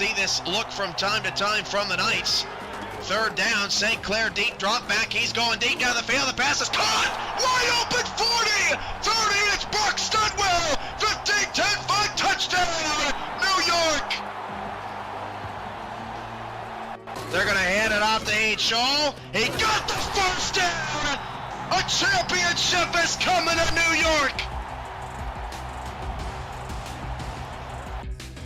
see this look from time to time from the Knights. Third down, St. Clair deep drop back. He's going deep down the field. The pass is caught. Wide open 40, 30. It's Buck Studwell. 15, 10, 5 touchdown. New York. They're going to hand it off to H. Shaw. He got the first down. A championship is coming to New York.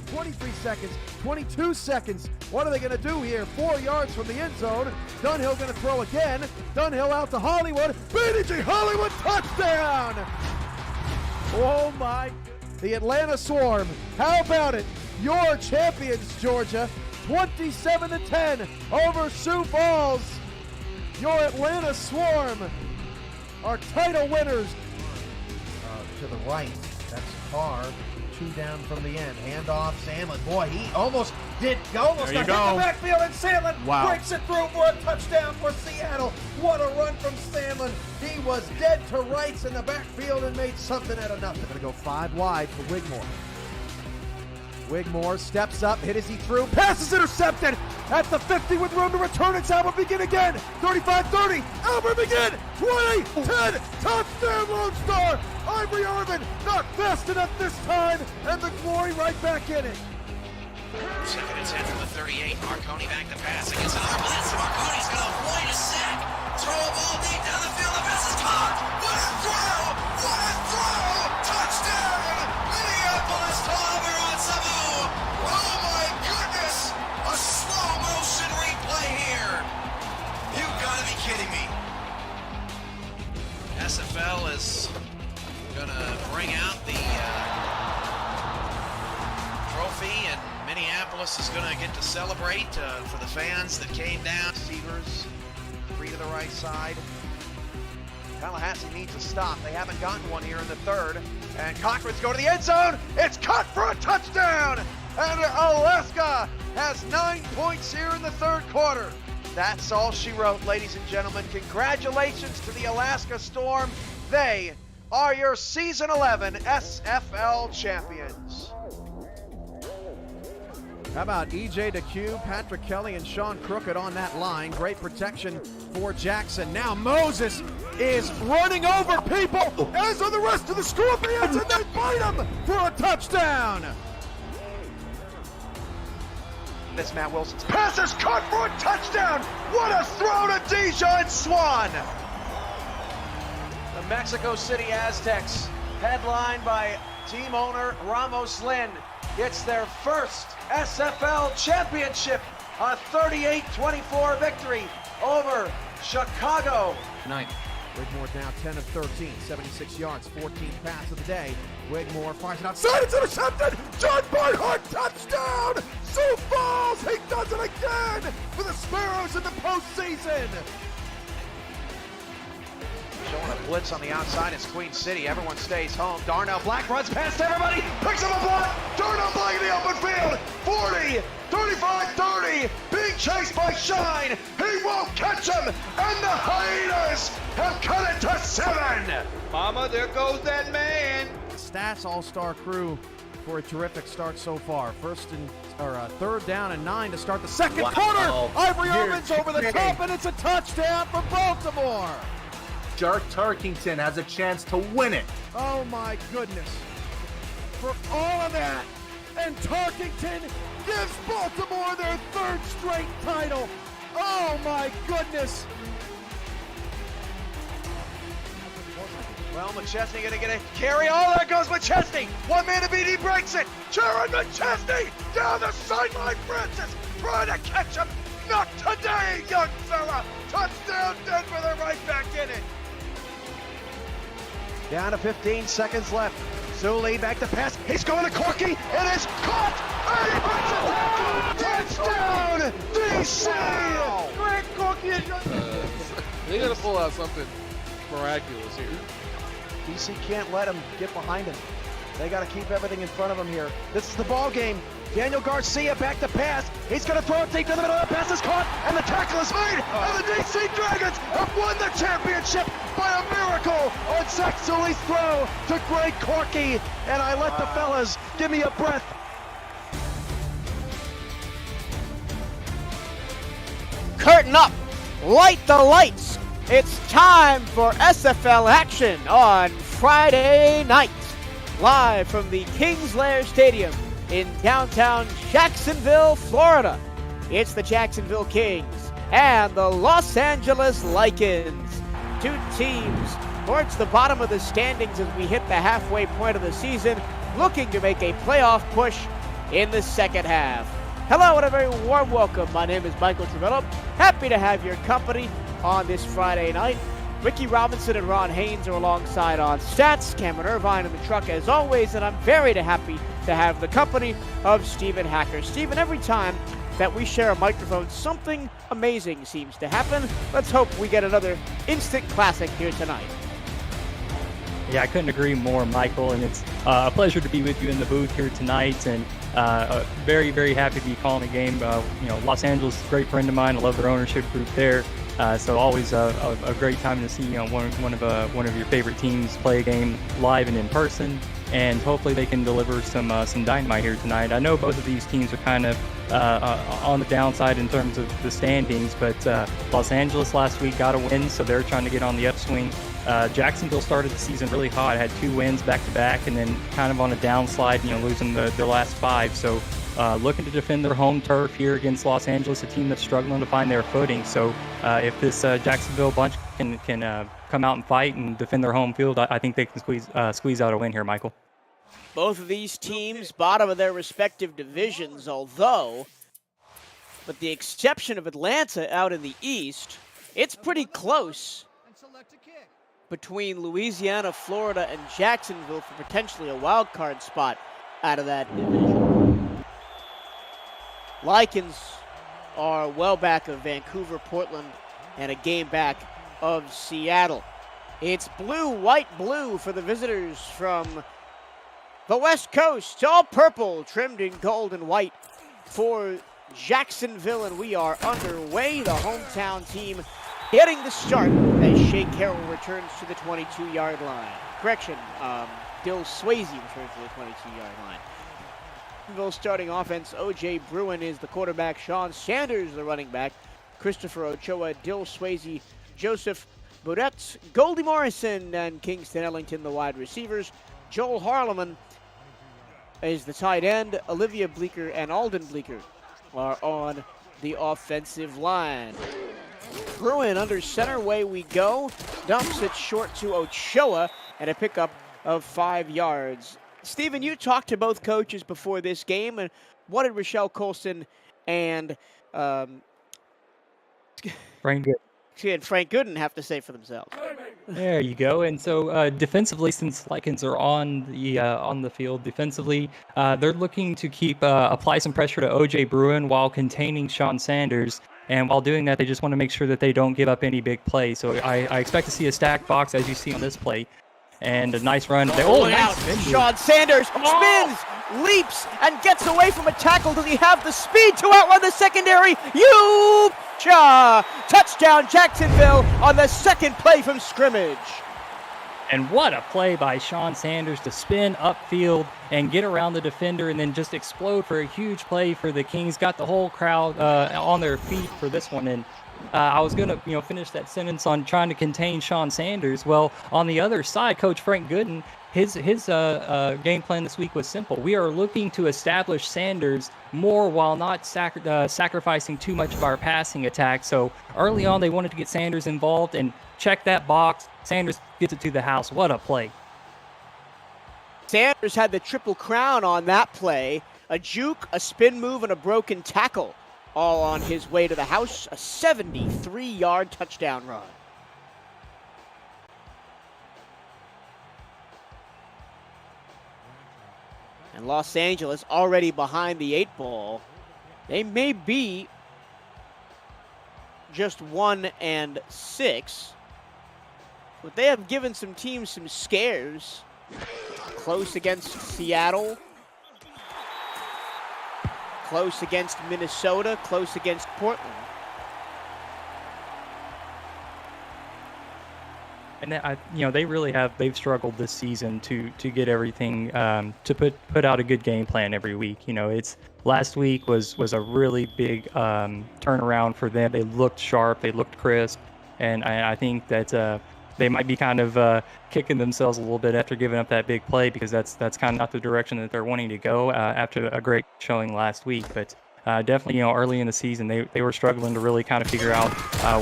23 seconds, 22 seconds. What are they going to do here? 4 yards from the end zone. Dunhill going to throw again. Dunhill out to Hollywood. BDG Hollywood touchdown! Oh my. The Atlanta Swarm. How about it? Your champions, Georgia. 27-10 over Sioux Falls. Your Atlanta Swarm are title winners. To the right, that's Carr. 2 down from the end. Handoff, Sandlin. Boy, he almost got hit the backfield, and Sandlin breaks it through for a touchdown for Seattle. What a run from Sandlin. He was dead to rights in the backfield and made something out of nothing. Going to go 5 wide for Wigmore. Wigmore steps up, hit as he threw. Pass is intercepted at the 50 with room to return. It's Albert Begin again. 35-30. Albert Begin. 20, 10. Touchdown, Lone Star. Ivory Irvin not fast enough this time, and the Glory right back in it. Second and 10 from the 38. Marconi back to pass against another blitz. Marconi's going to avoid a sack. Throw a ball deep down the field. The pass is caught. What a throw! What a throw! Touchdown! Minneapolis to Almiron Sabu. Oh my goodness! A slow motion replay here. You've got to be kidding me. SFL is going to bring out the trophy, and Minneapolis is going to get to celebrate for the fans that came down. Receivers, 3 to the right side. Tallahassee needs a stop. They haven't gotten one here in the third. And Cochran's going to the end zone. It's caught for a touchdown. And Alaska has 9 points here in the third quarter. That's all she wrote, ladies and gentlemen. Congratulations to the Alaska Storm. They are your Season 11 SFL champions. How about E.J. DeCue, Patrick Kelly, and Sean Crooked on that line. Great protection for Jackson. Now Moses is running over people, as are the rest of the Scorpions, and they fight him for a touchdown. This Matt Wilson's pass is caught for a touchdown. What a throw to Dijon Swan. The Mexico City Aztecs, headlined by team owner Ramos Lin, gets their first SFL championship, a 38-24 victory over Chicago. Wigmore now 10 of 13, 76 yards, 14th pass of the day. Wigmore fires it outside, it's intercepted! John Barnhart, touchdown! Sioux Falls, he does it again for the Sparrows in the postseason! Showing a blitz on the outside, it's Queen City. Everyone stays home. Darnell Black runs past everybody, picks up a block. Darnell Black in the open field. 40, 35, 30. Being chased by Shine. He won't catch him. And the Hyenas have cut it to 7. Mama, there goes that man. Stats all-star crew for a terrific start so far. Third down and 9 to start the second quarter. Ivory Irvin's over the top, and it's a touchdown for Baltimore. Jark Tarkington has a chance to win it. Oh my goodness. For all of that, and Tarkington gives Baltimore their 3rd straight title. Oh my goodness. Well, McChesney gonna get a carry. Oh, there goes McChesney. One man to beat, he breaks it. Jaron McChesney down the sideline. Francis trying to catch him. Not today, young fella. Touchdown Denver, they're right back in it. Down to 15 seconds left. Sully back to pass. He's going to Corky. It is caught. And he brings it down. DC. Greg Corky. They gotta pull out something miraculous here. DC can't let him get behind him. They got to keep everything in front of him here. This is the ball game. Daniel Garcia back to pass. He's going to throw it deep to the middle. The pass is caught, and the tackle is made. And the DC Dragons have won the championship by a miracle on Zach Sully's throw to Greg Corky. And I let the fellas give me a breath. curtain up, light the lights. It's time for SFL action on Friday night, live from the Kings Lair Stadium in downtown Jacksonville, Florida. It's the Jacksonville Kings and the Los Angeles Lycans. Two teams towards the bottom of the standings as we hit the halfway point of the season, looking to make a playoff push in the second half. Hello and a very warm welcome. My name is Michael Travello. Happy to have your company on this Friday night. Ricky Robinson and Ron Haynes are alongside on stats. Cameron Irvine in the truck as always, and I'm very happy to have the company of Stephen Hacker. Stephen, every time that we share a microphone, something amazing seems to happen. Let's hope we get another instant classic here tonight. Yeah, I couldn't agree more, Michael, and it's a pleasure to be with you in the booth here tonight, and very happy to be calling a game. Los Angeles is a great friend of mine. I love their ownership group there, so always a great time to see one of your favorite teams play a game live and in person, and hopefully they can deliver some dynamite here tonight. I know both of these teams are kind of on the downside in terms of the standings, but Los Angeles last week got a win, so they're trying to get on the upswing. Jacksonville started the season really hot, had 2 wins back-to-back, and then kind of on a downslide, losing their last 5. So looking to defend their home turf here against Los Angeles, a team that's struggling to find their footing. So if this Jacksonville bunch can come out and fight and defend their home field, I think they can squeeze out a win here, Michael. Both of these teams bottom of their respective divisions, although, with the exception of Atlanta out in the East, it's pretty close between Louisiana, Florida, and Jacksonville for potentially a wild card spot out of that division. Lycans are well back of Vancouver, Portland, and a game back of Seattle. It's blue, white, blue for the visitors from the West Coast, all purple, trimmed in gold and white for Jacksonville, and we are underway. The hometown team getting the start as Shea Carroll returns to the 22-yard line. Correction, Dill Swayze returns to the 22-yard line. Jacksonville starting offense, O.J. Bruin is the quarterback, Sean Sanders the running back, Christopher Ochoa, Dill Swayze, Joseph Boudet, Goldie Morrison, and Kingston Ellington the wide receivers. Joel Harleman is the tight end. Olivia Bleeker and Alden Bleeker are on the offensive line. Bruin under center, way we go. Dumps it short to Ochoa and a pickup of 5 yards. Stephen, you talked to both coaches before this game, and what did Rochelle Colson and Frank Gooden have to say for themselves? There you go. And so defensively, since Lycans are on the field defensively, they're looking to apply some pressure to O.J. Bruin while containing Sean Sanders. And while doing that, they just want to make sure that they don't give up any big plays. So I expect to see a stacked box, as you see on this play. And a nice run. Nice. Sean Sanders spins, leaps, and gets away from a tackle. Does he have the speed to outrun the secondary? Touchdown Jacksonville on the second play from scrimmage. And what a play by Sean Sanders to spin upfield and get around the defender and then just explode for a huge play for the Kings. Got the whole crowd on their feet for this one. And I was going to finish that sentence on trying to contain Sean Sanders. Well, on the other side, Coach Frank Gooden, his game plan this week was simple. We are looking to establish Sanders more while not sacrificing too much of our passing attack. So early on, they wanted to get Sanders involved and check that box. Sanders gets it to the house. What a play. Sanders had the triple crown on that play. A juke, a spin move, and a broken tackle. All on his way to the house. A 73-yard touchdown run. And Los Angeles already behind the 8 ball. They may be just 1-6. But they have given some teams some scares. Close against Seattle. Close against Minnesota. Close against Portland. And they really have. They've struggled this season to get everything to put out a good game plan every week. It's last week was a really big turnaround for them. They looked sharp, they looked crisp, and I think that they might be kind of kicking themselves a little bit after giving up that big play, because that's kind of not the direction that they're wanting to go after a great showing last week. But definitely, early in the season, they were struggling to really kind of figure out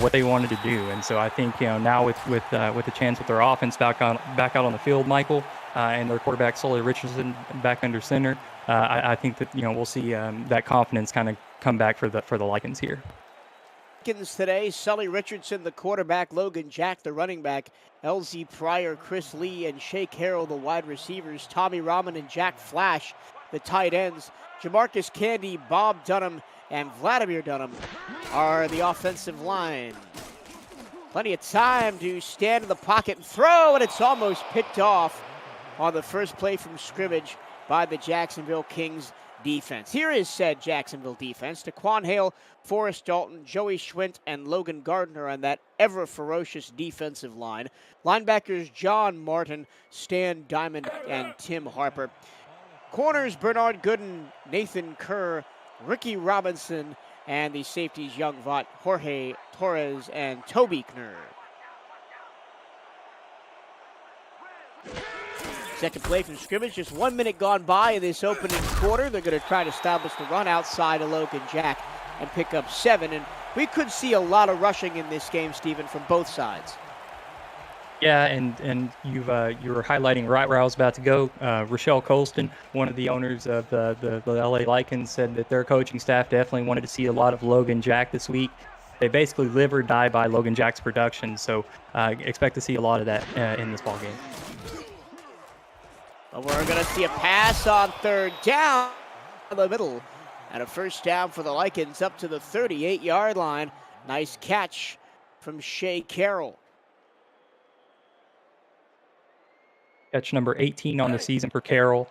what they wanted to do. And so I think, now with the chance with their offense back out on the field, Michael, and their quarterback Sully Richardson back under center, I think that we'll see that confidence kind of come back for the Lycans here. Lycans today: Sully Richardson, the quarterback; Logan Jack, the running back; LZ Pryor, Chris Lee, and Shea Carroll, the wide receivers; Tommy Rahman and Jack Flash, the tight ends; Jamarcus Candy, Bob Dunham, and Vladimir Dunham are the offensive line. Plenty of time to stand in the pocket and throw, and it's almost picked off on the first play from scrimmage by the Jacksonville Kings defense. Here is said Jacksonville defense: Taquan Hale, Forrest Dalton, Joey Schwint, and Logan Gardner on that ever-ferocious defensive line. Linebackers John Martin, Stan Diamond, and Tim Harper. Corners Bernard Gooden, Nathan Kerr, Ricky Robinson, and the safeties Young Vaught, Jorge Torres, and Toby Knurr. Second play from scrimmage, just 1 minute gone by in this opening quarter. They're going to try to establish the run outside of Logan Jack and pick up 7. And we could see a lot of rushing in this game, Stephen, from both sides. Yeah, and you were highlighting right where I was about to go. Rochelle Colston, one of the owners of the LA Lycans, said that their coaching staff definitely wanted to see a lot of Logan Jack this week. They basically live or die by Logan Jack's production, so expect to see a lot of that in this ball game. But we're going to see a pass on third down in the middle, and a first down for the Lycans up to the 38-yard line. Nice catch from Shea Carroll. Catch number 18 on the season for Carroll,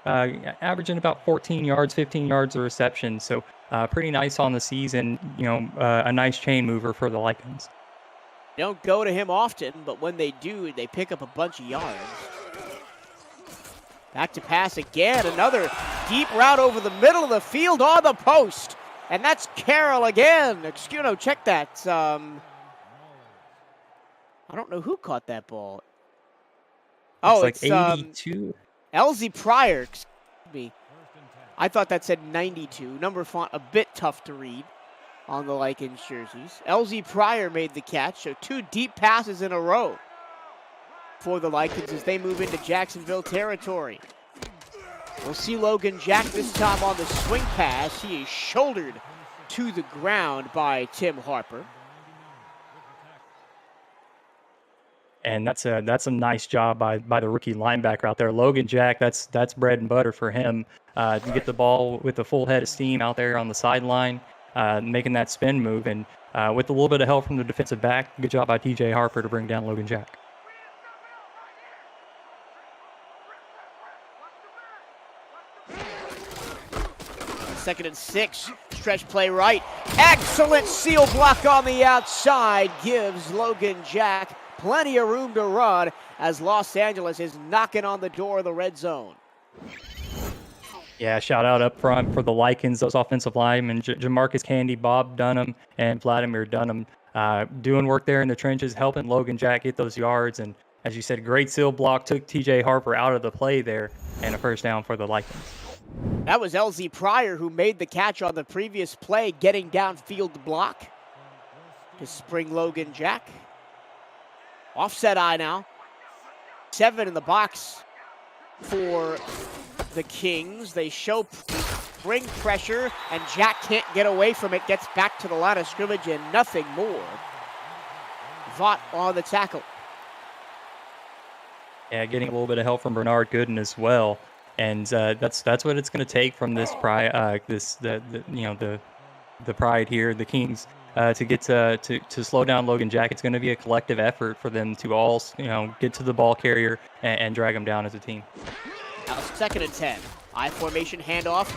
averaging about 14 yards, 15 yards of reception. So pretty nice on the season. A nice chain mover for the Lycans. Don't go to him often, but when they do, they pick up a bunch of yards. Back to pass again. Another deep route over the middle of the field on the post, and that's Carroll again. Check that. I don't know who caught that ball. It's 82. LZ Pryor, excuse me. I thought that said 92. Number font a bit tough to read on the Lycans jerseys. LZ Pryor made the catch, so 2 deep passes in a row for the Lycans as they move into Jacksonville territory. We'll see Logan Jack this time on the swing pass. He is shouldered to the ground by Tim Harper. And that's a nice job by the rookie linebacker out there. Logan Jack, that's bread and butter for him. To get the ball with a full head of steam out there on the sideline, making that spin move. And with a little bit of help from the defensive back, good job by TJ Harper to bring down Logan Jack. Second and 6, stretch play right. Excellent seal block on the outside gives Logan Jack plenty of room to run as Los Angeles is knocking on the door of the red zone. Yeah, shout out up front for the Lycans, those offensive linemen, Jamarcus Candy, Bob Dunham, and Vladimir Dunham, doing work there in the trenches, helping Logan Jack get those yards. And as you said, great seal block, took TJ Harper out of the play there, and a first down for the Lycans. That was LZ Pryor who made the catch on the previous play, getting downfield to block to spring Logan Jack. Offset eye now. 7 in the box for the Kings. They bring pressure, and Jack can't get away from it. Gets back to the line of scrimmage and nothing more. Vaught on the tackle. Yeah, getting a little bit of help from Bernard Gooden as well. And that's what it's going to take from this pride, the pride here, the Kings, to get to slow down Logan Jack. It's going to be a collective effort for them to all get to the ball carrier and drag him down as a team. Now second and 10. I formation handoff.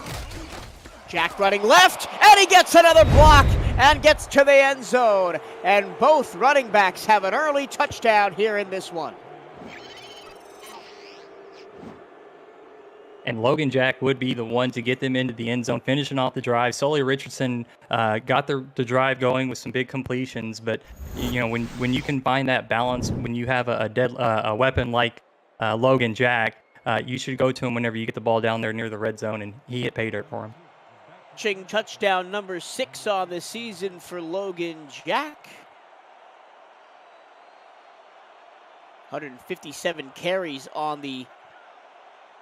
Jack running left, and and he gets another block and gets to the end zone. And both running backs have an early touchdown here in this one. And Logan Jack would be the one to get them into the end zone, finishing off the drive. Sully Richardson got the drive going with some big completions, but when you can find that balance, when you have a weapon like Logan Jack, you should go to him whenever you get the ball down there near the red zone, and he hit pay dirt for him. Touchdown number 6 on the season for Logan Jack. 157 carries on the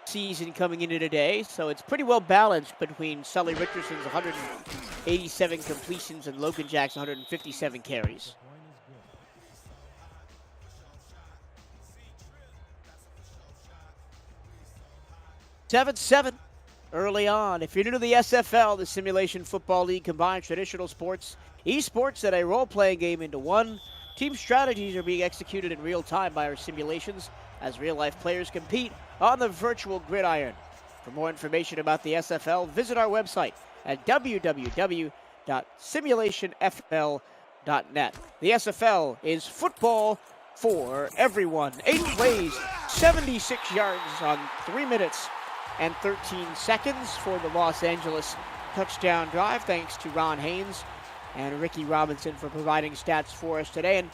season coming into today, so it's pretty well balanced between Sully Richardson's 187 completions and Logan Jack's 157 carries. Seven early on. If you're new to the SFL, the Simulation Football League combines traditional sports, esports, and a role-playing game into one. Team strategies are being executed in real time by our simulations as real-life players compete on the virtual gridiron. For more information about the SFL, visit our website at www.simulationfl.net. The SFL is football for everyone. 8 plays, 76 yards on 3 minutes and 13 seconds for the Los Angeles touchdown drive. Thanks to Ron Haynes and Ricky Robinson for providing stats for us today. And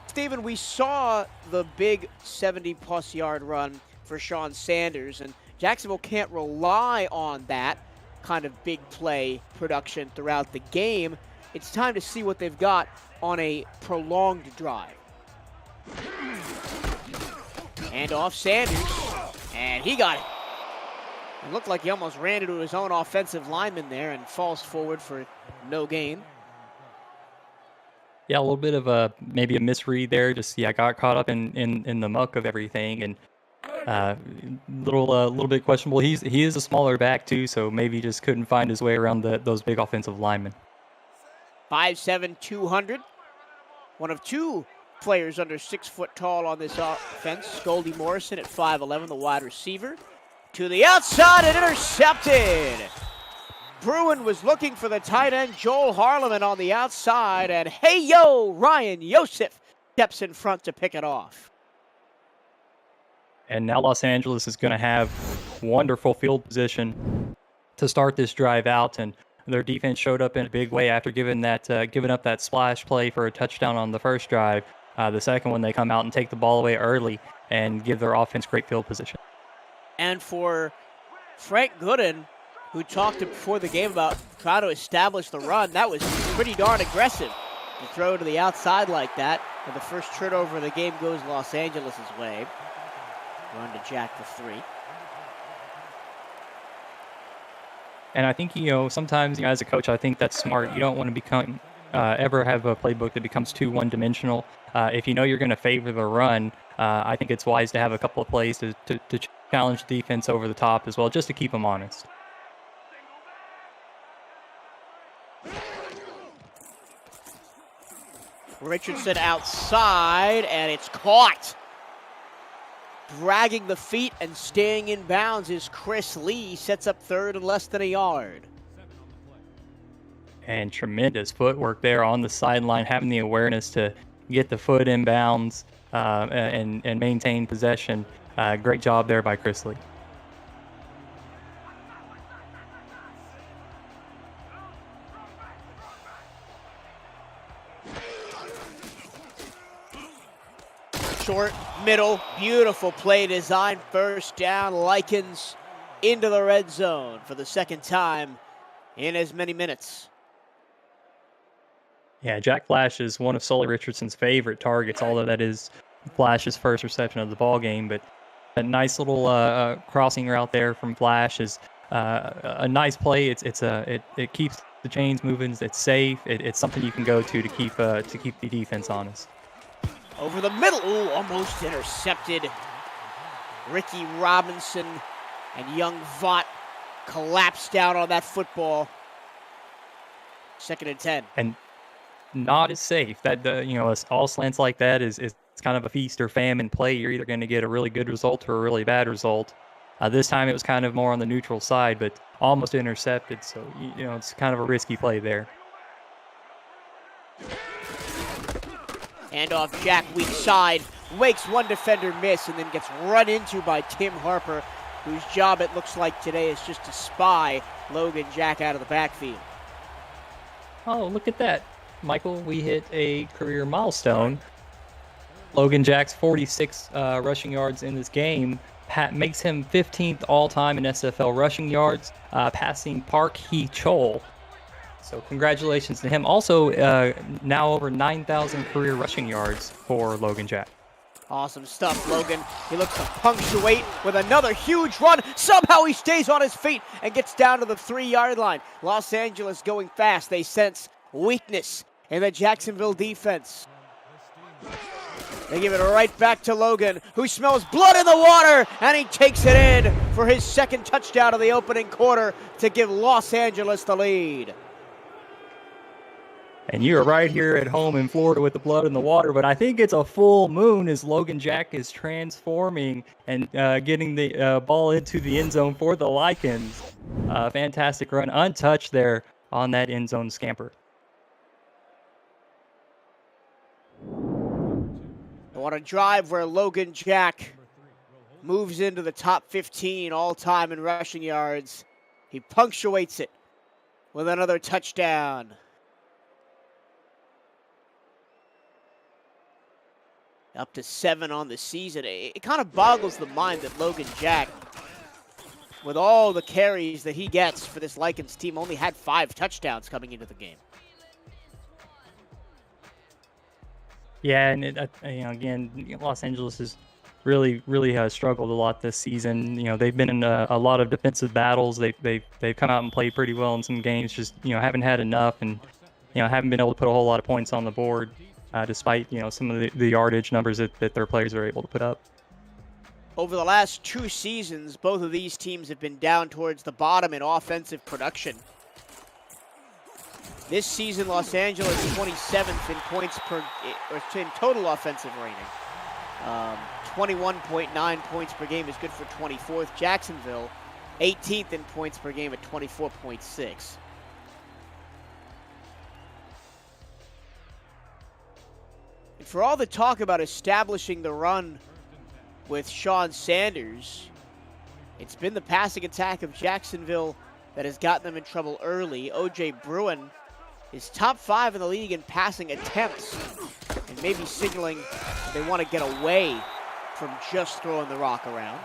Stephen, we saw the big 70-plus yard run for Sean Sanders, and Jacksonville can't rely on that kind of big play production throughout the game. It's time to see what they've got on a prolonged drive. And off Sanders, and he got it. It looked like he almost ran into his own offensive lineman there and falls forward for no gain. Yeah, a little bit of maybe a misread there. Just got caught up in the muck of everything, and little bit questionable. He is a smaller back too, so maybe he just couldn't find his way around those big offensive linemen. 5'7", 200. One of 2 players under 6 foot tall on this offense. Goldie Morrison at 5'11", the wide receiver. To the outside and intercepted. Bruin was looking for the tight end, Joel Harleman, on the outside, and Ryan Yosef steps in front to pick it off. And now Los Angeles is going to have wonderful field position to start this drive out, and their defense showed up in a big way after giving up that splash play for a touchdown on the first drive. The second one, they come out and take the ball away early and give their offense great field position. And for Frank Gooden, who talked before the game about trying to establish the run, that was pretty darn aggressive to throw to the outside like that. And the first turnover of the game goes Los Angeles' way. Run to Jack for 3. And I think, sometimes, as a coach, I think that's smart. You don't want to ever have a playbook that becomes too one-dimensional. If you know you're going to favor the run, I think it's wise to have a couple of plays to challenge defense over the top as well, just to keep them honest. Richardson outside, and it's caught. Dragging the feet and staying in bounds is Chris Lee. Sets up third and less than a yard. And tremendous footwork there on the sideline, having the awareness to get the foot in bounds and maintain possession. Great job there by Chris Lee. Short, middle, beautiful play design. First down, Likens into the red zone for the second time in as many minutes. Yeah, Jack Flash is one of Sully Richardson's favorite targets, although that is Flash's first reception of the ball game. But a nice little crossing route there from Flash is a nice play. It keeps the chains moving. It's safe. It's something you can go to keep the defense honest. Over the middle, ooh, almost intercepted. Ricky Robinson and young Vaught collapsed down on that football. 2nd and 10. And not as safe. That all slants like that is kind of a feast or famine play. You're either going to get a really good result or a really bad result. This time it was kind of more on the neutral side, but almost intercepted. So, it's kind of a risky play there. Handoff Jack weak side, wakes one defender miss, and then gets run into by Tim Harper, whose job it looks like today is just to spy Logan Jack out of the backfield. Oh, look at that. Michael, we hit a career milestone. Logan Jack's 46 rushing yards in this game makes him 15th all-time in SFL rushing yards, passing Park Hee-Chol. So congratulations to him. Also, now over 9,000 career rushing yards for Logan Jack. Awesome stuff, Logan. He looks to punctuate with another huge run. Somehow he stays on his feet and gets down to the 3-yard line. Los Angeles going fast. They sense weakness in the Jacksonville defense. They give it right back to Logan, who smells blood in the water, and he takes it in for his second touchdown of the opening quarter to give Los Angeles the lead. And you are right here at home in Florida with the blood in the water, but I think it's a full moon as Logan Jack is transforming and getting the ball into the end zone for the Lycans. Fantastic run, untouched there on that end zone scamper. On a drive where Logan Jack moves into the top 15 all-time in rushing yards, he punctuates it with another touchdown. Up to 7 on the season. It kind of boggles the mind that Logan Jack, with all the carries that he gets for this Lycans team, only had 5 touchdowns coming into the game. Yeah, and again, Los Angeles has really struggled a lot this season. They've been in a lot of defensive battles. They've come out and played pretty well in some games. Just haven't had enough, and haven't been able to put a whole lot of points on the board. Despite some of the yardage numbers that their players are able to put up. Over the last 2 seasons, both of these teams have been down towards the bottom in offensive production. This season, Los Angeles 27th in points per, or in total offensive rating. 21.9 points per game is good for 24th. Jacksonville, 18th in points per game at 24.6. And for all the talk about establishing the run with Sean Sanders, it's been the passing attack of Jacksonville that has gotten them in trouble early. O.J. Bruin is top 5 in the league in passing attempts, and maybe signaling they want to get away from just throwing the rock around.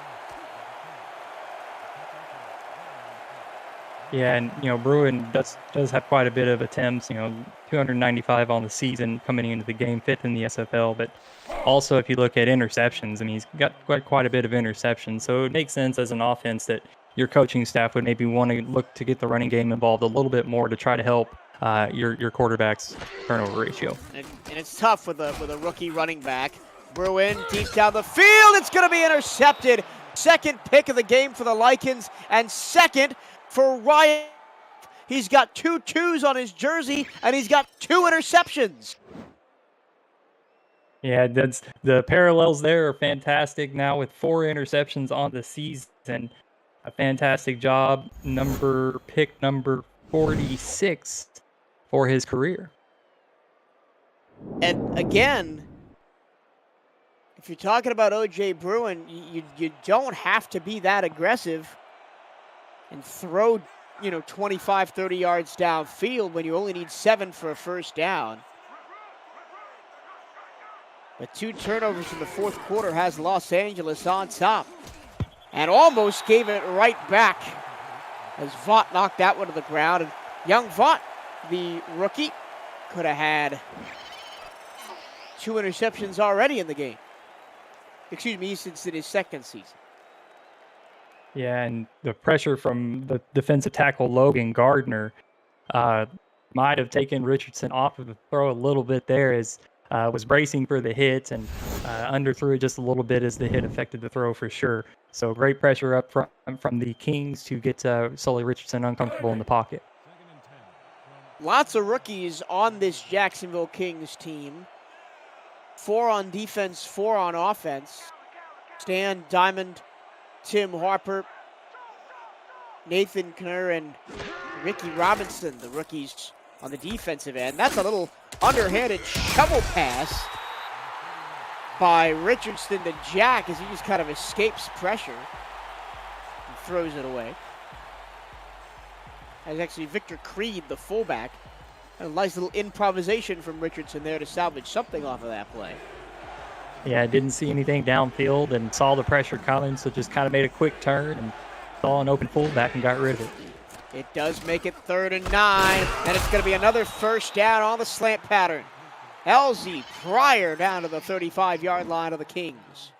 Yeah, and Bruin does have quite a bit of attempts. 295 on the season coming into the game, 5th in the SFL. But also, if you look at interceptions, he's got quite a bit of interceptions. So it makes sense as an offense that your coaching staff would maybe want to look to get the running game involved a little bit more to try to help your quarterback's turnover ratio. And it's tough with a rookie running back. Bruin deep down the field. It's going to be intercepted. Second pick of the game for the Lycans, and second for Ryan. He's got 2 2s on his jersey, and he's got 2 interceptions. Yeah, that's the parallels there are fantastic. Now with 4 interceptions on the season, a fantastic job. Pick number 46 for his career. And again, if you're talking about O.J. Bruin, you don't have to be that aggressive and throw 25, 30 yards downfield when you only need 7 for a first down. But 2 turnovers in the fourth quarter has Los Angeles on top. And almost gave it right back as Vaught knocked that one to the ground. And young Vaught, the rookie, could have had 2 interceptions already in the game. Excuse me, since in his second season. Yeah, and the pressure from the defensive tackle Logan Gardner might have taken Richardson off of the throw a little bit there, as was bracing for the hit and underthrew it just a little bit as the hit affected the throw for sure. So great pressure up front from the Kings to get Sully Richardson uncomfortable in the pocket. Lots of rookies on this Jacksonville Kings team. 4 on defense, 4 on offense. Stan Diamond, Tim Harper, Nathan Kerr, and Ricky Robinson, the rookies on the defensive end. That's a little underhanded shovel pass by Richardson to Jack as he just kind of escapes pressure and throws it away. That's actually Victor Creed, the fullback. A nice little improvisation from Richardson there to salvage something off of that play. Yeah, I didn't see anything downfield and saw the pressure coming, so just kind of made a quick turn and saw an open fullback and got rid of it. It does make it 3rd and 9, and it's going to be another first down on the slant pattern. Elsie Pryor down to the 35-yard line of the Kings.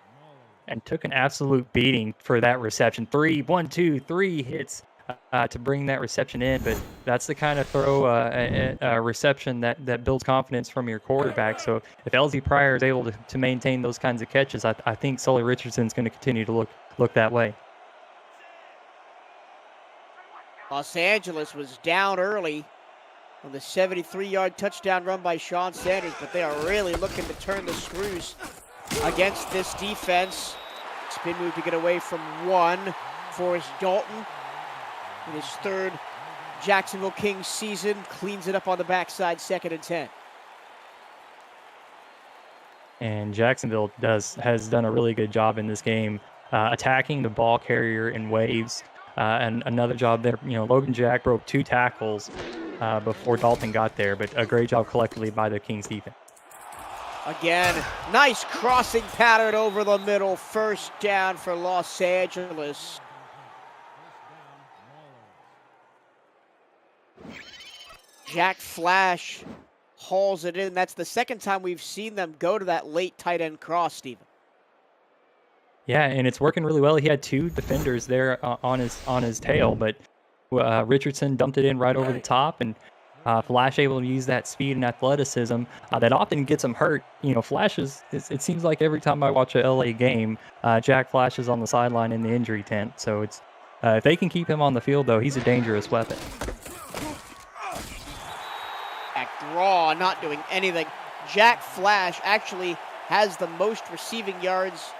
And took an absolute beating for that reception. 3 hits to bring that reception in, but that's the kind of reception that builds confidence from your quarterback. So if Elsie Pryor is able to maintain those kinds of catches, I think Sully Richardson's going to continue to look that way. Los Angeles was down early on the 73-yard touchdown run by Sean Sanders, but they are really looking to turn the screws against this defense. Spin move to get away from one. Forrest Dalton in his 3rd Jacksonville Kings season cleans it up on the backside, 2nd and 10. And Jacksonville has done a really good job in this game attacking the ball carrier in waves. And another job there, Logan Jack broke 2 tackles before Dalton got there, but a great job collectively by the Kings defense. Again, nice crossing pattern over the middle. First down for Los Angeles. Jack Flash hauls it in. That's the second time we've seen them go to that late tight end cross, Stephen. Yeah, and it's working really well. He had 2 defenders there on his tail, but Richardson dumped it in right over the top, and Flash able to use that speed and athleticism that often gets him hurt. Flash it seems like every time I watch a LA game, Jack Flash is on the sideline in the injury tent. So it's if they can keep him on the field, though, he's a dangerous weapon. Back draw, not doing anything. Jack Flash actually has the most receiving yards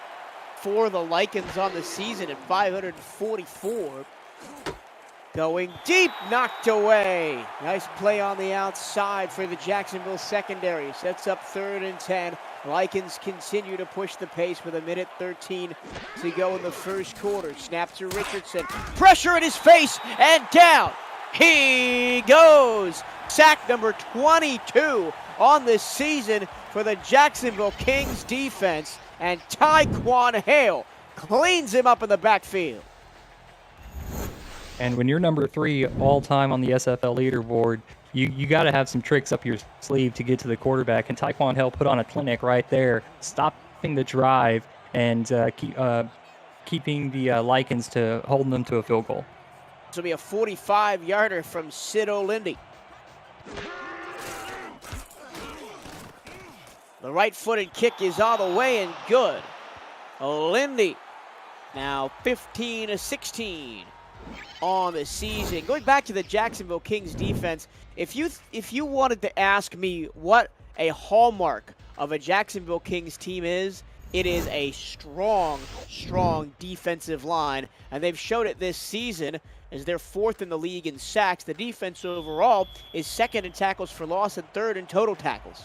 for the Lycans on the season at 544. Going deep, knocked away. Nice play on the outside for the Jacksonville secondary. Sets up 3rd and 10. Lycans continue to push the pace with 1:13 to go in the first quarter. Snap to Richardson. Pressure in his face and down. He goes. Sack number 22 on this season for the Jacksonville Kings defense. And Tyquan Hale cleans him up in the backfield. And when you're number 3 all-time on the SFL leaderboard, you got to have some tricks up your sleeve to get to the quarterback. And Tyquan Hale put on a clinic right there, stopping the drive and keeping the Lycans to holding them to a field goal. This will be a 45-yarder from Sid O'Lindy. The right-footed kick is all the way and good. O'Lindy now 15-16 on the season. Going back to the Jacksonville Kings defense, if you wanted to ask me what a hallmark of a Jacksonville Kings team is, it is a strong defensive line, and they've showed it this season as they're 4th in the league in sacks. The defense overall is 2nd in tackles for loss and 3rd in total tackles.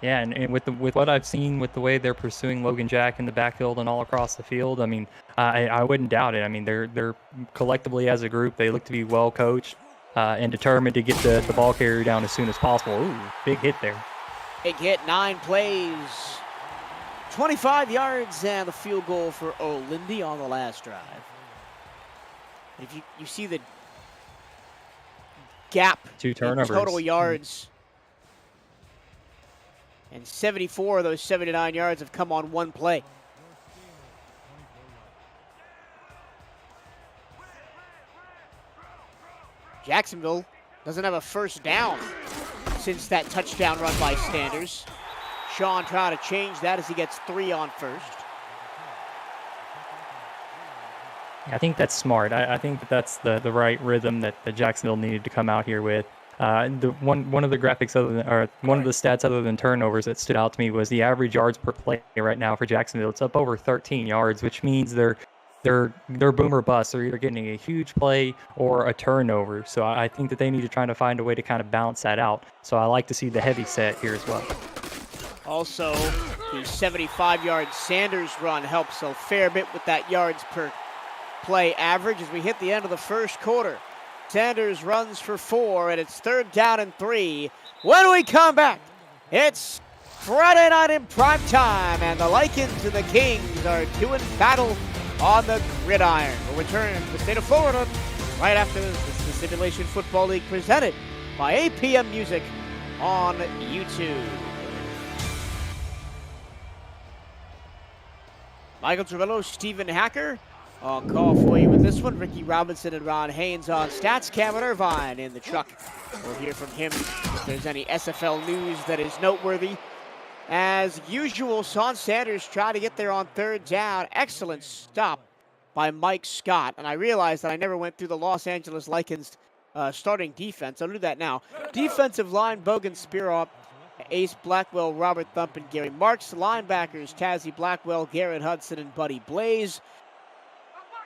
Yeah, and with what I've seen with the way they're pursuing Logan Jack in the backfield and all across the field, I mean, I wouldn't doubt it. I mean, they're collectively as a group, they look to be well coached and determined to get the ball carrier down as soon as possible. Ooh, big hit there. Big hit, 9 plays, 25 yards, and the field goal for O'Lindy on the last drive. If you see the gap 2 turnovers. in total yards, and 74 of those 79 yards have come on 1 play. Jacksonville doesn't have a first down since that touchdown run by Sanders. Sean trying to change that as he gets 3 on first. I think that's smart. I think that's the right rhythm that Jacksonville needed to come out here with. One of the graphics or one of the stats other than turnovers that stood out to me was the average yards per play right now for Jacksonville. It's up over 13 yards, which means they're boom or bust. They're either getting a huge play or a turnover. So I think that they need to try to find a way to kind of balance that out. So I like to see the heavy set here as well. Also, the 75-yard Sanders run helps a fair bit with that yards per play average as we hit the end of the first quarter. Sanders runs for 4, and it's 3rd down and 3. When we come back, it's Friday night in prime time, and the Lycans and the Kings are doing battle on the gridiron. We'll return to the state of Florida right after this. This is the Simulation Football League presented by APM Music on YouTube. Michael Travello, Stephen Hacker on call for you with this one. Ricky Robinson and Ron Haynes on stats. Cameron Irvine in the truck. We'll hear from him if there's any SFL news that is noteworthy. As usual, Sean Sanders tried to get there on 3rd down. Excellent stop by Mike Scott. And I realized that I never went through the Los Angeles Lycans starting defense. I'll do that now. Defensive line, Bogan Spiro, Ace Blackwell, Robert Thump, and Gary Marks. Linebackers, Tazzy Blackwell, Garrett Hudson, and Buddy Blaze.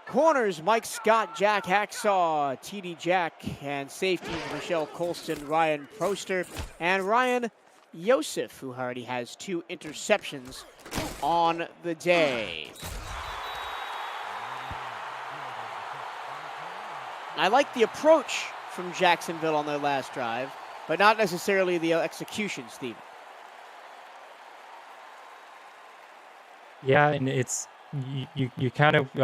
Corners, Mike Scott, Jack Hacksaw, TD Jack, and safeties, Michelle Colston, Ryan Proster, and Ryan Yosef, who already has 2 interceptions on the day. I like the approach from Jacksonville on their last drive, but not necessarily the execution, Steve. Yeah, and it's you kind of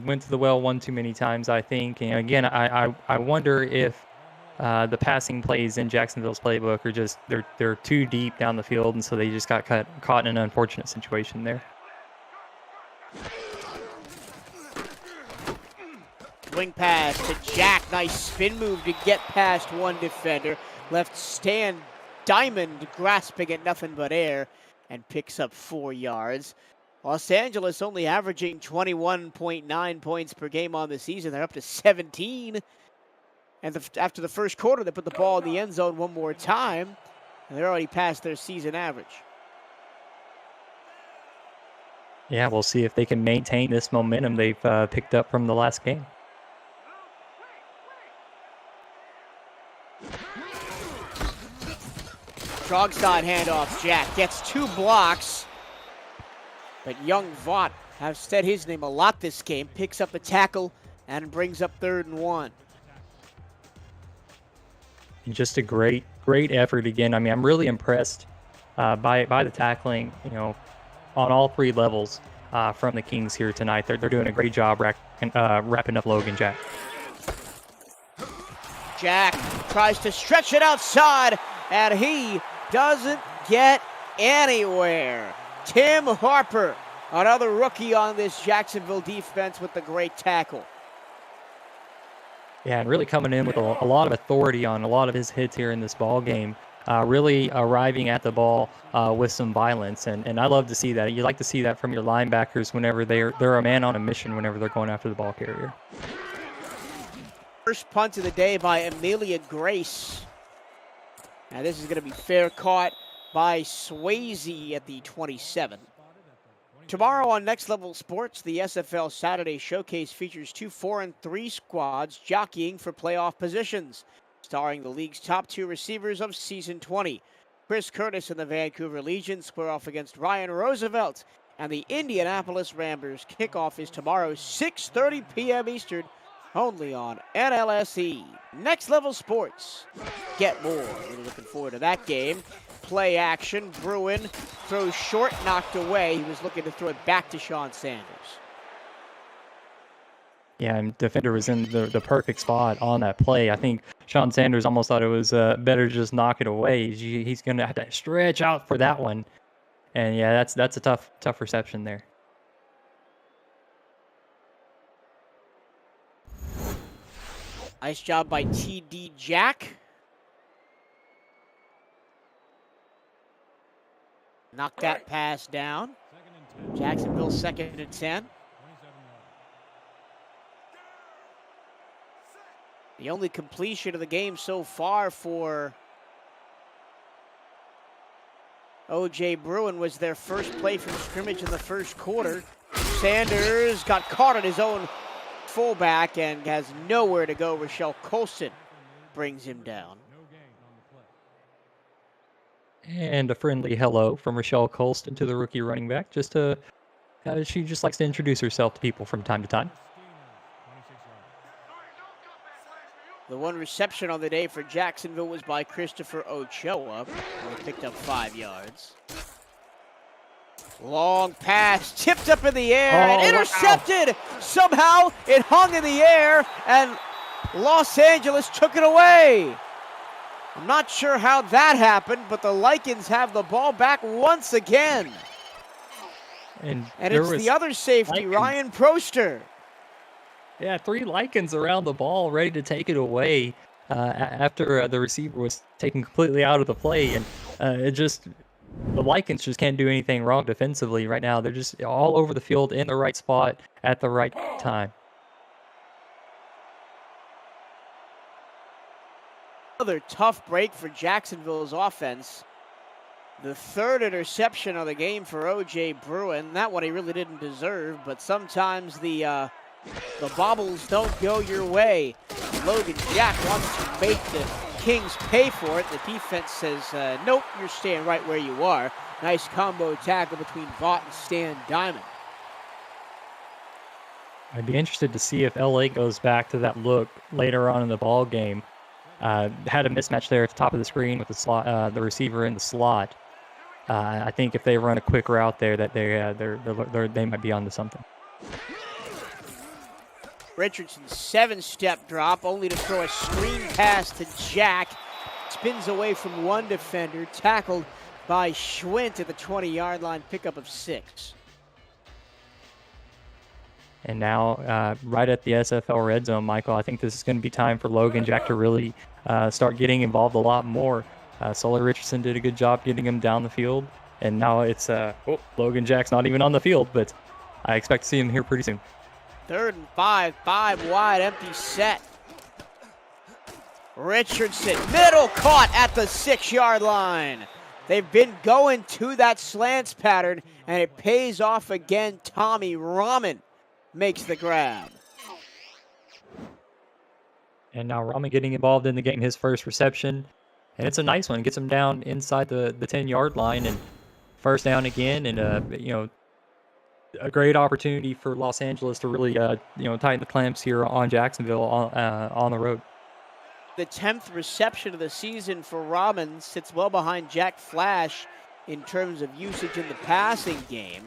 went to the well one too many times, I think. And again, I wonder if the passing plays in Jacksonville's playbook are just they're too deep down the field, and so they just got caught in an unfortunate situation there. Wing pass to Jack. Nice spin move to get past one defender. Left Stan Diamond grasping at nothing but air and picks up 4 yards. Los Angeles only averaging 21.9 points per game on the season. They're up to 17. And after the first quarter, they put the ball in the end zone one more time. And they're already past their season average. Yeah, we'll see if they can maintain this momentum they've picked up from the last game. Trogstad handoff. Jack gets 2 blocks. But young Vaught has said his name a lot this game. Picks up a tackle and brings up 3rd and 1. And just a great effort again. I mean, I'm really impressed by the tackling, on all 3 levels from the Kings here tonight. They're doing a great job wrapping up Logan Jack. Jack tries to stretch it outside, and he doesn't get anywhere. Tim Harper, another rookie on this Jacksonville defense with the great tackle. Yeah, and really coming in with a lot of authority on a lot of his hits here in this ball game. Really arriving at the ball with some violence, and I love to see that. You like to see that from your linebackers whenever they're a man on a mission whenever they're going after the ball carrier. First punt of the day by Amelia Grace. Now this is going to be fair caught by Swayze at the 27. Tomorrow on Next Level Sports, the SFL Saturday Showcase features 2 4 and 3 squads jockeying for playoff positions, starring the league's top 2 receivers of Season 20. Chris Curtis and the Vancouver Legion square off against Ryan Roosevelt, and the Indianapolis Ramblers. Kickoff is tomorrow, 6:30 p.m. Eastern, only on NLSE. Next Level Sports. Get more. Really looking forward to that game. Play action. Bruin throws short, knocked away. He was looking to throw it back to Sean Sanders. Yeah, and defender was in the perfect spot on that play. I think Sean Sanders almost thought it was better to just knock it away. He's going to have to stretch out for that one. And yeah, that's a tough reception there. Nice job by TD Jack. Knocked that pass down. Jacksonville 2nd and 10. The only completion of the game so far for O.J. Bruin was their first play from scrimmage in the first quarter. Sanders got caught on his own fullback and has nowhere to go. Rochelle Colston brings him down. And a friendly hello from Rochelle Colston to the rookie running back. She just likes to introduce herself to people from time to time. The one reception on the day for Jacksonville was by Christopher Ochoa, who picked up 5 yards. Long pass, tipped up in the air, and intercepted! Wow. Somehow, it hung in the air, and Los Angeles took it away. I'm not sure how that happened, but the Lycans have the ball back once again. And it's the other safety, Ryan Proster. Yeah, 3 Lycans around the ball, ready to take it away after the receiver was taken completely out of the play. And the Lycans just can't do anything wrong defensively right now. They're just all over the field in the right spot at the right time. Another tough break for Jacksonville's offense. The 3rd interception of the game for O.J. Bruin. That one he really didn't deserve, but sometimes the bobbles don't go your way. Logan Jack wants to make the Kings pay for it. The defense says, nope, you're staying right where you are. Nice combo tackle between Vaught and Stan Diamond. I'd be interested to see if LA goes back to that look later on in the ball game. Had a mismatch there at the top of the screen with the receiver in the slot. I think if they run a quick route there, that they might be onto something. Richardson's 7-step drop, only to throw a screen pass to Jack. Spins away from one defender, tackled by Schwint at the 20-yard line, pickup of 6. And now, right at the SFL red zone, Michael, I think this is going to be time for Logan Jack to really start getting involved a lot more. Sully Richardson did a good job getting him down the field, and now it's Logan Jack's not even on the field, but I expect to see him here pretty soon. 3rd and 5 wide, empty set. Richardson, middle caught at the 6-yard line. They've been going to that slants pattern, and it pays off again. Tommy Rahman makes the grab. And now Rahman getting involved in the game, his first reception. And it's a nice one. Gets him down inside the 10-yard line, and first down again. And, a great opportunity for Los Angeles to really, tighten the clamps here on Jacksonville on the road. The 10th reception of the season for Rahman, sits well behind Jack Flash in terms of usage in the passing game.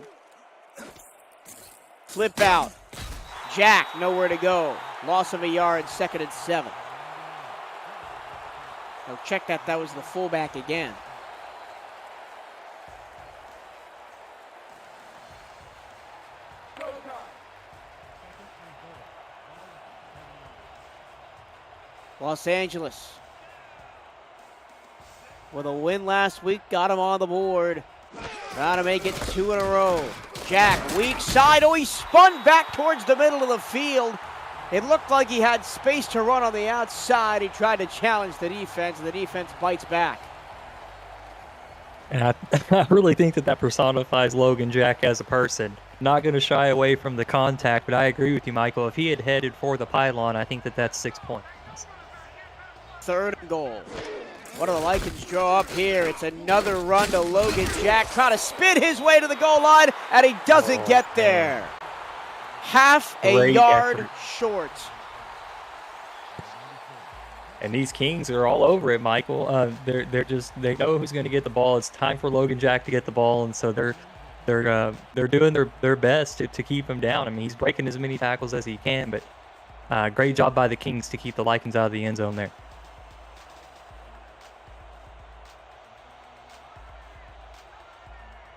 Flip out. Jack, nowhere to go. Loss of a yard, 2nd and 7. Oh, check that. That was the fullback again. Los Angeles, with a win last week, got them on the board. Trying to make it 2 in a row. Jack, weak side. Oh, he spun back towards the middle of the field. It looked like he had space to run on the outside. He tried to challenge the defense, and the defense bites back. And I really think that personifies Logan Jack as a person. Not going to shy away from the contact, but I agree with you, Michael. If he had headed for the pylon, I think that's 6 points. 3rd and goal. What do the Lycans draw up here? It's another run to Logan Jack, trying to spin his way to the goal line, and he doesn't get there. Half a yard short. And these Kings are all over it, Michael. They know who's going to get the ball. It's time for Logan Jack to get the ball, and so they're doing their best to keep him down. I mean, he's breaking as many tackles as he can, but great job by the Kings to keep the Lycans out of the end zone there.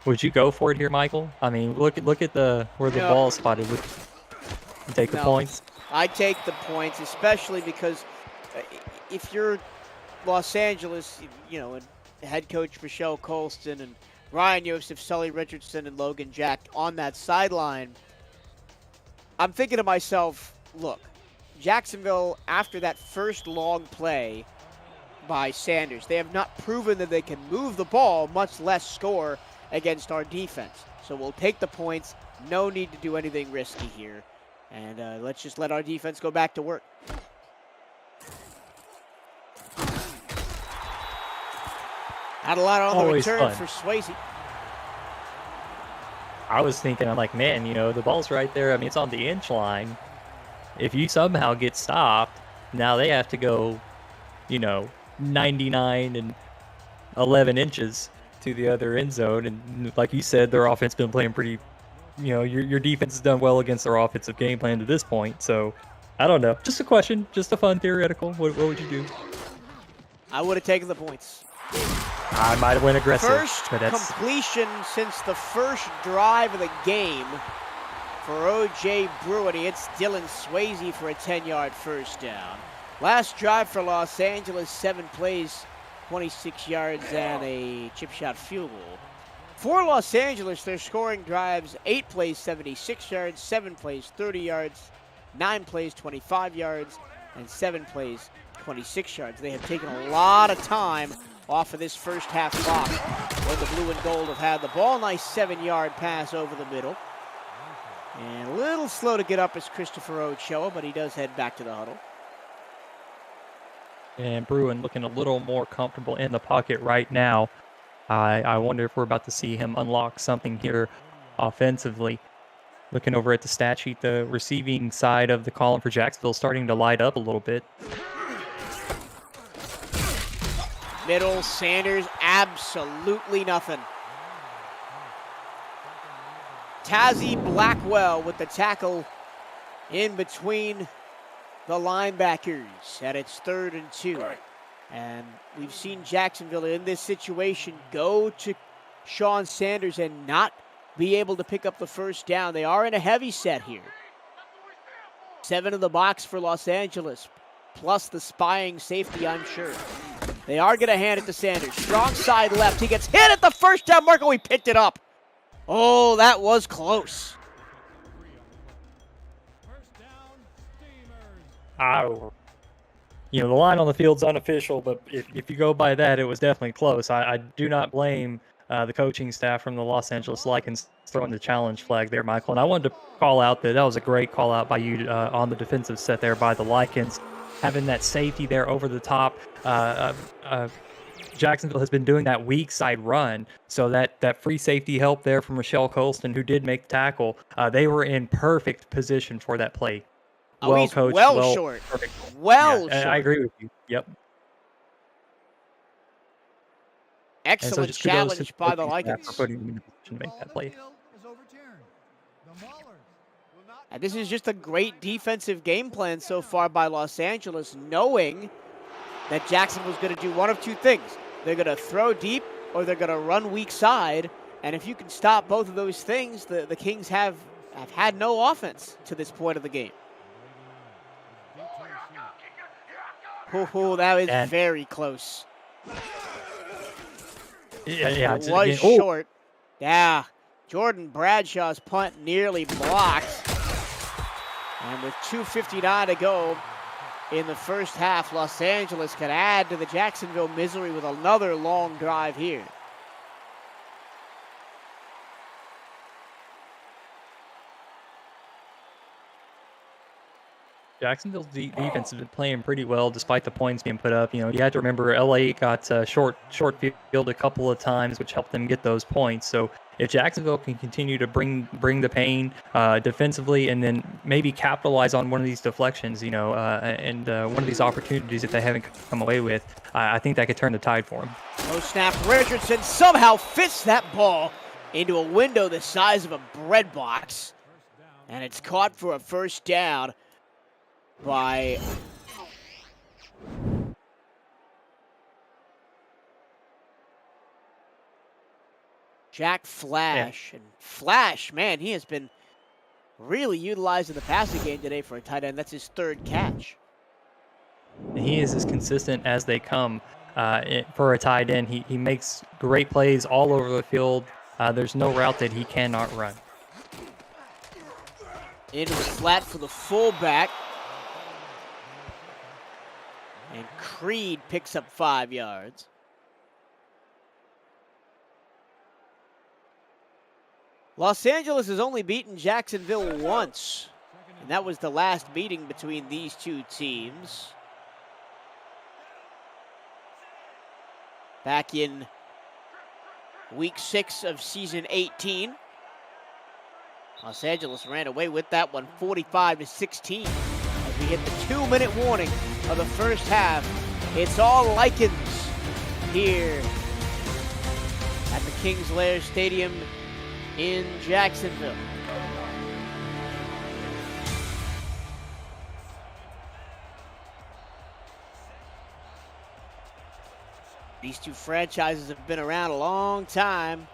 Would you go for it here, Michael? I mean, look at where the ball is spotted. Would you take the points? I take the points, especially because if you're Los Angeles, and head coach Rochelle Colston and Ryan Yosef, Sully Richardson, and Logan Jack on that sideline, I'm thinking to myself, look, Jacksonville, after that first long play by Sanders, they have not proven that they can move the ball, much less score against our defense. So we'll take the points. No need to do anything risky here. And let's just let our defense go back to work. Had a lot on the Always return fun. for Swayze. I was thinking, I'm like, man, the ball's right there. I mean, it's on the inch line. If you somehow get stopped, now they have to go, 99 and 11 inches to the other end zone. And like you said, their offense has been playing pretty, your defense has done well against their offensive game plan to this point. So, I don't know. Just a question, just a fun theoretical. What would you do? I would have taken the points. I might have went aggressive. First but that's... completion since the first drive of the game for O.J. Bruin. He hits Dylan Swayze for a 10-yard first down. Last drive for Los Angeles, 7 plays, 26 yards, and a chip shot field goal. For Los Angeles, their scoring drives, 8 plays, 76 yards, 7 plays, 30 yards, 9 plays, 25 yards, and 7 plays, 26 yards. They have taken a lot of time off of this first half clock when the blue and gold have had the ball. Nice 7-yard pass over the middle. And a little slow to get up is Christopher Ochoa, but he does head back to the huddle. And Bruin looking a little more comfortable in the pocket right now. I wonder if we're about to see him unlock something here offensively. Looking over at the stat sheet, the receiving side of the column for Jacksonville starting to light up a little bit. Middle, Sanders, absolutely nothing. Tazzy Blackwell with the tackle in between the linebackers, and it's 3rd and 2. And we've seen Jacksonville in this situation go to Sean Sanders and not be able to pick up the first down. They are in a heavy set here. 7 in the box for Los Angeles, plus the spying safety, I'm sure. They are going to hand it to Sanders. Strong side left. He gets hit at the first down marker. We picked it up. Oh, that was close. Oh. The line on the field's unofficial, but if you go by that, it was definitely close. I do not blame the coaching staff from the Los Angeles Lycans throwing the challenge flag there, Michael. And I wanted to call out that was a great call out by you on the defensive set there by the Lycans. Having that safety there over the top. Jacksonville has been doing that weak side run, so that free safety help there from Rochelle Colston, who did make the tackle. They were in perfect position for that play. Well coached, short. Perfect. Short. I agree with you. Yep. Excellent challenge by the Lycans. For putting them in a position to make that play. And this is just a great defensive game plan so far by Los Angeles, knowing that Jacksonville's going to do one of two things. They're going to throw deep or they're going to run weak side. And if you can stop both of those things, the Kings have had no offense to this point of the game. Oh, that was very close. Yeah, it was short. Yeah, Jordan Bradshaw's punt nearly blocked. And with 2:59 to go in the first half, Los Angeles can add to the Jacksonville misery with another long drive here. Jacksonville's defense has been playing pretty well despite the points being put up. You had to remember LA got short field a couple of times, which helped them get those points. So if Jacksonville can continue to bring the pain defensively and then maybe capitalize on one of these deflections, and one of these opportunities that they haven't come away with, I think that could turn the tide for them. No snap. Richardson somehow fits that ball into a window the size of a bread box. And it's caught for a first down by Jack Flash. Yeah. And Flash, man, he has been really utilized in the passing game today for a tight end. That's his 3rd catch. He is as consistent as they come for a tight end. He makes great plays all over the field. There's no route that he cannot run. Into the flat for the fullback. And Creed picks up 5 yards. Los Angeles has only beaten Jacksonville once, and that was the last meeting between these two teams. Back in week 6 of season 18. Los Angeles ran away with that one 45-16 as we hit the 2-minute warning of the first half. It's all Lycans here at the Kings Lair Stadium in Jacksonville. These two franchises have been around a long time.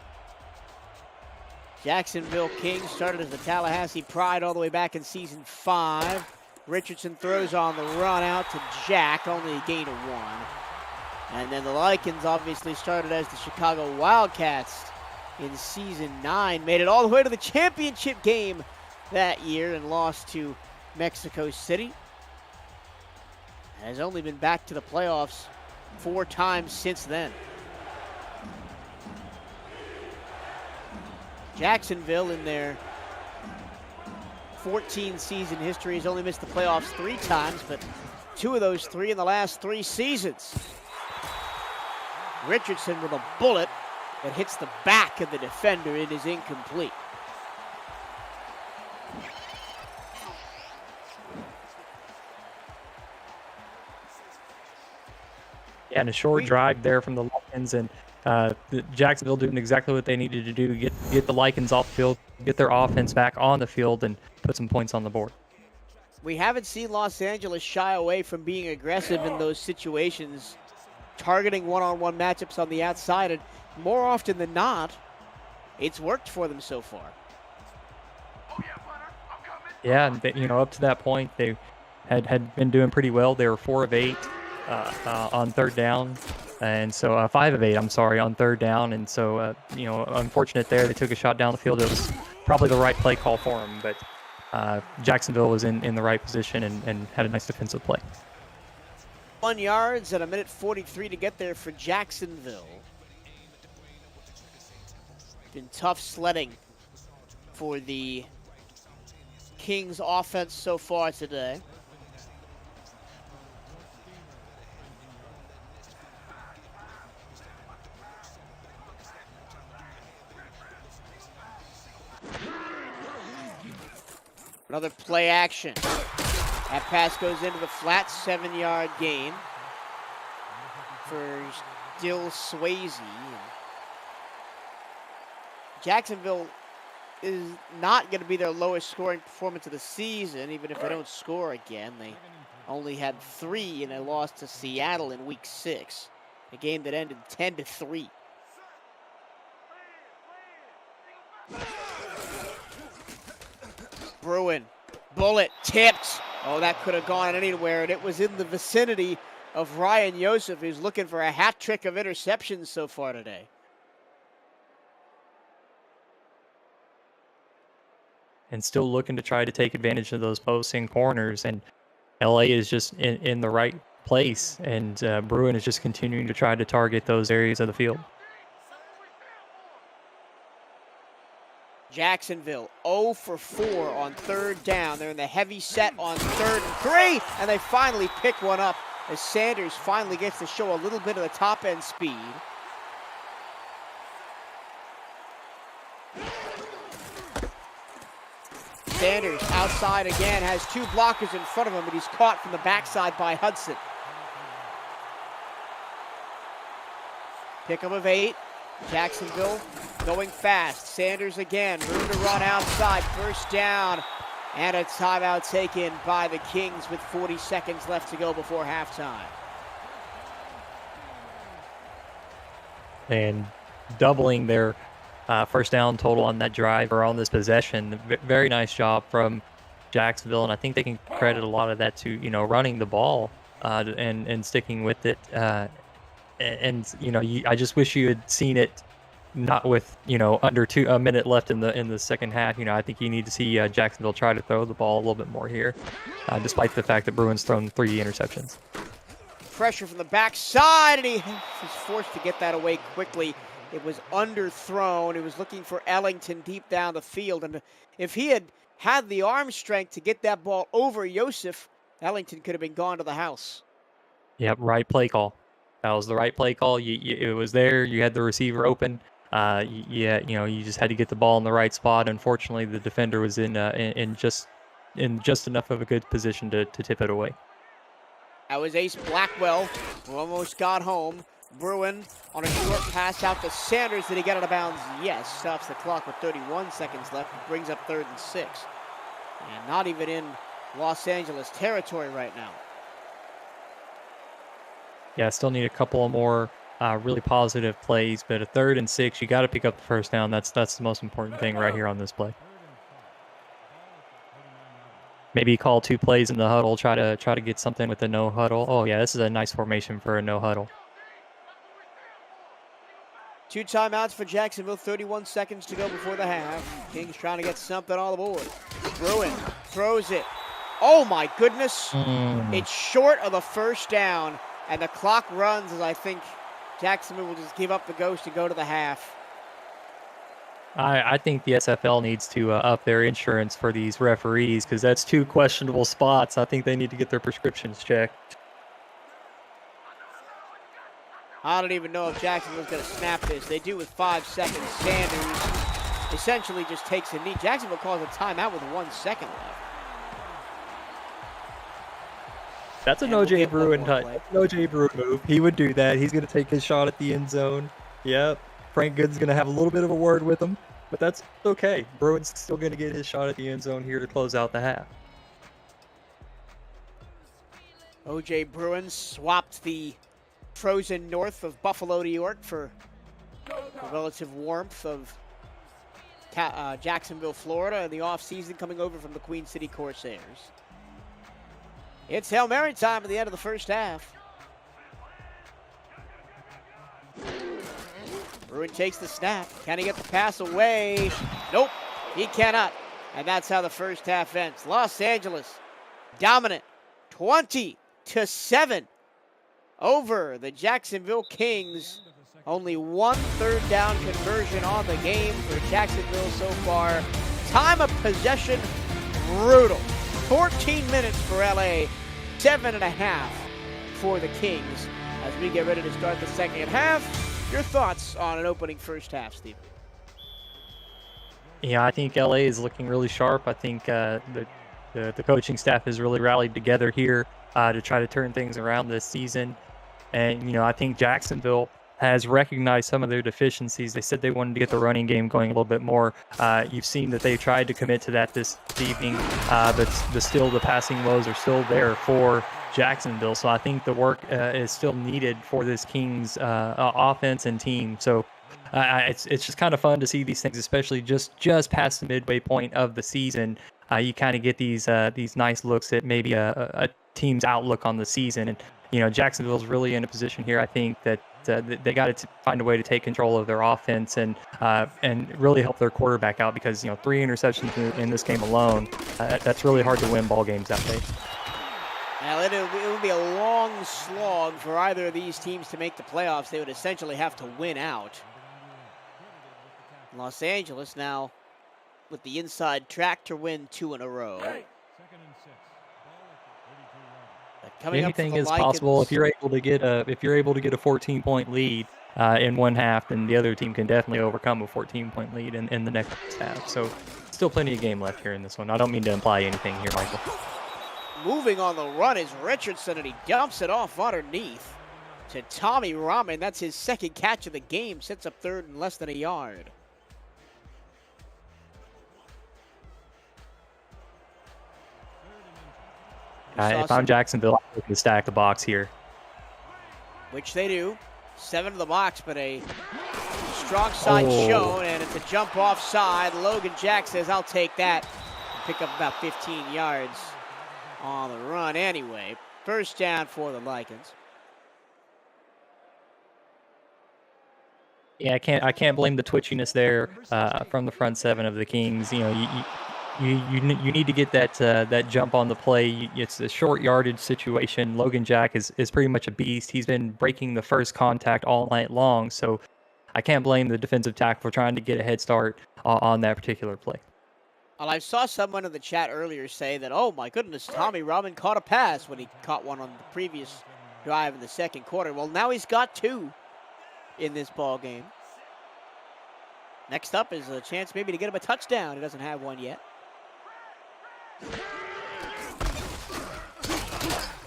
Jacksonville Kings started as the Tallahassee Pride all the way back in season 5. Richardson throws on the run out to Jack, only a gain of 1. And then the Lycans obviously started as the Chicago Wildcats in season 9. Made it all the way to the championship game that year and lost to Mexico City. Has only been back to the playoffs 4 times since then. Jacksonville, in their 14-season history, has only missed the playoffs 3 times, but 2 of those 3 in the last 3 seasons. Richardson with a bullet that hits the back of the defender. It is incomplete. Yeah, and a short drive there from the Lycans, and Jacksonville doing exactly what they needed to do, get the Lycans off the field, get their offense back on the field, and put some points on the board. We haven't seen Los Angeles shy away from being aggressive in those situations, targeting one-on-one matchups on the outside, and more often than not, it's worked for them so far. Yeah, and they, up to that point, they had been doing pretty well. They were 4 of 8 on third down, and so 5 of 8, I'm sorry, on third down, and so unfortunate there. They took a shot down the field. It was probably the right play call for them, but Jacksonville was in the right position and had a nice defensive play. 1 yards and 1:43 to get there for Jacksonville. Been tough sledding for the Kings offense so far today. Another play action. That pass goes into the flat, 7-yard gain for Dill Swayze. Jacksonville is not going to be their lowest scoring performance of the season, even if they don't score again. They only had 3 in a loss to Seattle in week 6, a game that ended 10-3. Bruin, bullet tipped. Oh, that could have gone anywhere, and it was in the vicinity of Ryan Yosef, who's looking for a hat trick of interceptions so far today. And still looking to try to take advantage of those posting corners, and LA is just in the right place, and Bruin is just continuing to try to target those areas of the field. Jacksonville 0 for 4 on third down. They're in the heavy set on 3rd and 3, and they finally pick one up as Sanders finally gets to show a little bit of the top end speed. Sanders outside again, has 2 blockers in front of him, but he's caught from the backside by Hudson. Pickup of 8. Jacksonville going fast. Sanders again, room to run outside. First down, and a timeout taken by the Kings with 40 seconds left to go before halftime. And doubling their first down total on that drive or on this possession. Very nice job from Jacksonville, and I think they can credit a lot of that to running the ball and sticking with it. I just wish you had seen it not with under a minute left in the second half. I think you need to see Jacksonville try to throw the ball a little bit more here, despite the fact that Bruin's thrown 3 interceptions. pressure from the backside, and he was forced to get that away quickly. It was underthrown. He was looking for Ellington deep down the field, and if he had the arm strength to get that ball over Yosef, Ellington could have been gone to the house. Yep, right play call. That was the right play call. It was there. You had the receiver open. You just had to get the ball in the right spot. Unfortunately, the defender was in just enough of a good position to tip it away. That was Ace Blackwell, who almost got home. Bruin on a short pass out to Sanders. Did he get out of bounds? Yes. Stops the clock with 31 seconds left. Brings up 3rd and 6. And not even in Los Angeles territory right now. Yeah, still need a couple of more really positive plays, but a 3rd and 6, you got to pick up the first down. That's the most important thing right here on this play. Maybe call 2 plays in the huddle, try to get something with the no huddle. Oh yeah, this is a nice formation for a no huddle. 2 timeouts for Jacksonville, 31 seconds to go before the half. Kings trying to get something on the board. Bruin throws it. Oh my goodness. It's short of the first down, and the clock runs as I think Jacksonville will just give up the ghost and go to the half. I think the SFL needs to up their insurance for these referees, because that's 2 questionable spots. I think they need to get their prescriptions checked. I don't even know if Jacksonville's going to snap this. They do with 5 seconds. Sanders essentially just takes a knee. Jacksonville calls a timeout with 1 second left. That's an OJ Bruin move. He would do that. He's going to take his shot at the end zone. Yep. Frank Good's going to have a little bit of a word with him, but that's okay. Bruin's still going to get his shot at the end zone here to close out the half. OJ Bruin swapped the frozen north of Buffalo, New York for the relative warmth of Jacksonville, Florida in the offseason, coming over from the Queen City Corsairs. It's Hail Mary time at the end of the first half. Bruin takes the snap. Can he get the pass away? Nope, he cannot. And that's how the first half ends. Los Angeles dominant, 20-7 over the Jacksonville Kings. Only 1 3rd down conversion on the game for Jacksonville so far. Time of possession, brutal. 14 minutes for LA, 7.5 for the Kings. As we get ready to start the second half, your thoughts on an opening first half, Steve? Yeah, I think LA is looking really sharp. I think the coaching staff has really rallied together here to try to turn things around this season. And, I think Jacksonville has recognized some of their deficiencies. They said they wanted to get the running game going a little bit more. You've seen that they tried to commit to that this evening, but still the passing woes are still there for Jacksonville. So I think the work is still needed for this Kings offense and team. So it's just kind of fun to see these things, especially just past the midway point of the season. You kind of get these nice looks at maybe a team's outlook on the season. And, Jacksonville's really in a position here, I think, that they got to find a way to take control of their offense and really help their quarterback out, because 3 interceptions in this game alone, that's really hard to win ball games that way. Now, it would be a long slog for either of these teams to make the playoffs. They would essentially have to win out. Los Angeles now with the inside track to win 2 in a row. Anything is possible if you're able to get a 14-point lead in one half, then the other team can definitely overcome a 14-point lead in the next half. So still plenty of game left here in this one. I don't mean to imply anything here, Michael. Moving on the run is Richardson, and he dumps it off underneath to Tommy Rahman. That's his 2nd catch of the game. Sets up 3rd and less than a yard. If I'm Jacksonville, I'm looking to stack the box here. Which they do. 7 to the box, but a strong side shown, and it's a jump offside. Logan Jack says, I'll take that. Pick up about 15 yards on the run anyway. First down for the Lycans. Yeah, I can't blame the twitchiness there from the front 7 of the Kings. You need to get that jump on the play. It's a short yardage situation. Logan Jack is pretty much a beast. He's been breaking the first contact all night long, so I can't blame the defensive tackle for trying to get a head start on that particular play. Well, I saw someone in the chat earlier say that, oh my goodness, Tommy Robin caught a pass when he caught one on the previous drive in the second quarter. Well, now he's got 2 in this ball game. Next up is a chance maybe to get him a touchdown. He doesn't have one yet.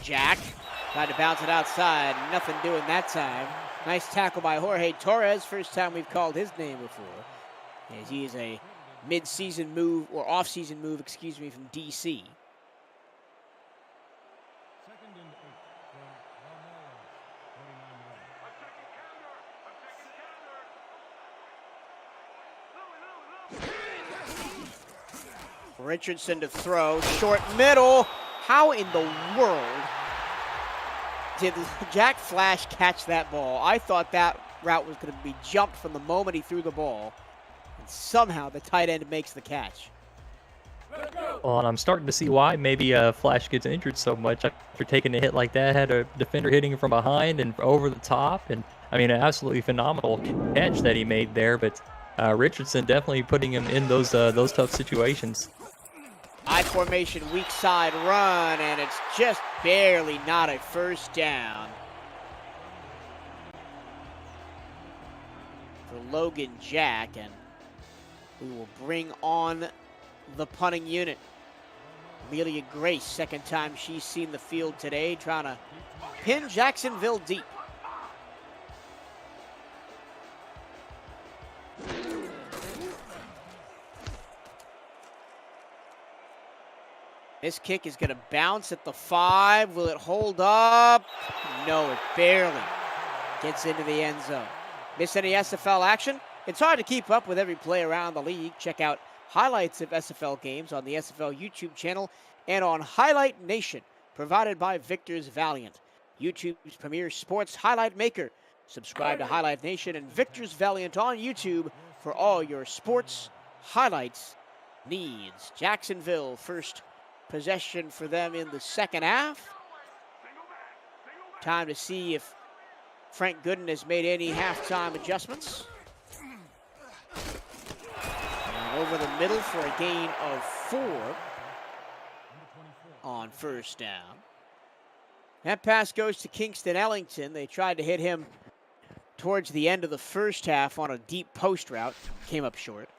Jack tried to bounce it outside. Nothing doing that time. Nice tackle by Jorge Torres. First time we've called his name before. As he is a mid-season move, or off-season move, excuse me, from D.C. Richardson to throw, short middle. How in the world did Jack Flash catch that ball? I thought that route was going to be jumped from the moment he threw the ball. And somehow the tight end makes the catch. Well, and I'm starting to see why maybe Flash gets injured so much after taking a hit like that. Had a defender hitting him from behind and over the top. And, I mean, an absolutely phenomenal catch that he made there. But Richardson definitely putting him in those tough situations. I formation, weak side run, and it's just barely not a first down. For Logan Jack, and we will bring on the punting unit. Amelia Grace, second time she's seen the field today, trying to pin Jacksonville deep. This kick is going to bounce at the 5. Will it hold up? No, it barely gets into the end zone. Miss any SFL action? It's hard to keep up with every play around the league. Check out highlights of SFL games on the SFL YouTube channel and on Highlight Nation, provided by Victor's Valiant, YouTube's premier sports highlight maker. Subscribe to Highlight Nation and Victor's Valiant on YouTube for all your sports highlights needs. Jacksonville first possession for them in the second half. Time to see if Frank Gooden has made any halftime adjustments. And over the middle for a gain of 4 on first down. That pass goes to Kingston Ellington. They tried to hit him towards the end of the first half on a deep post route. Came up short.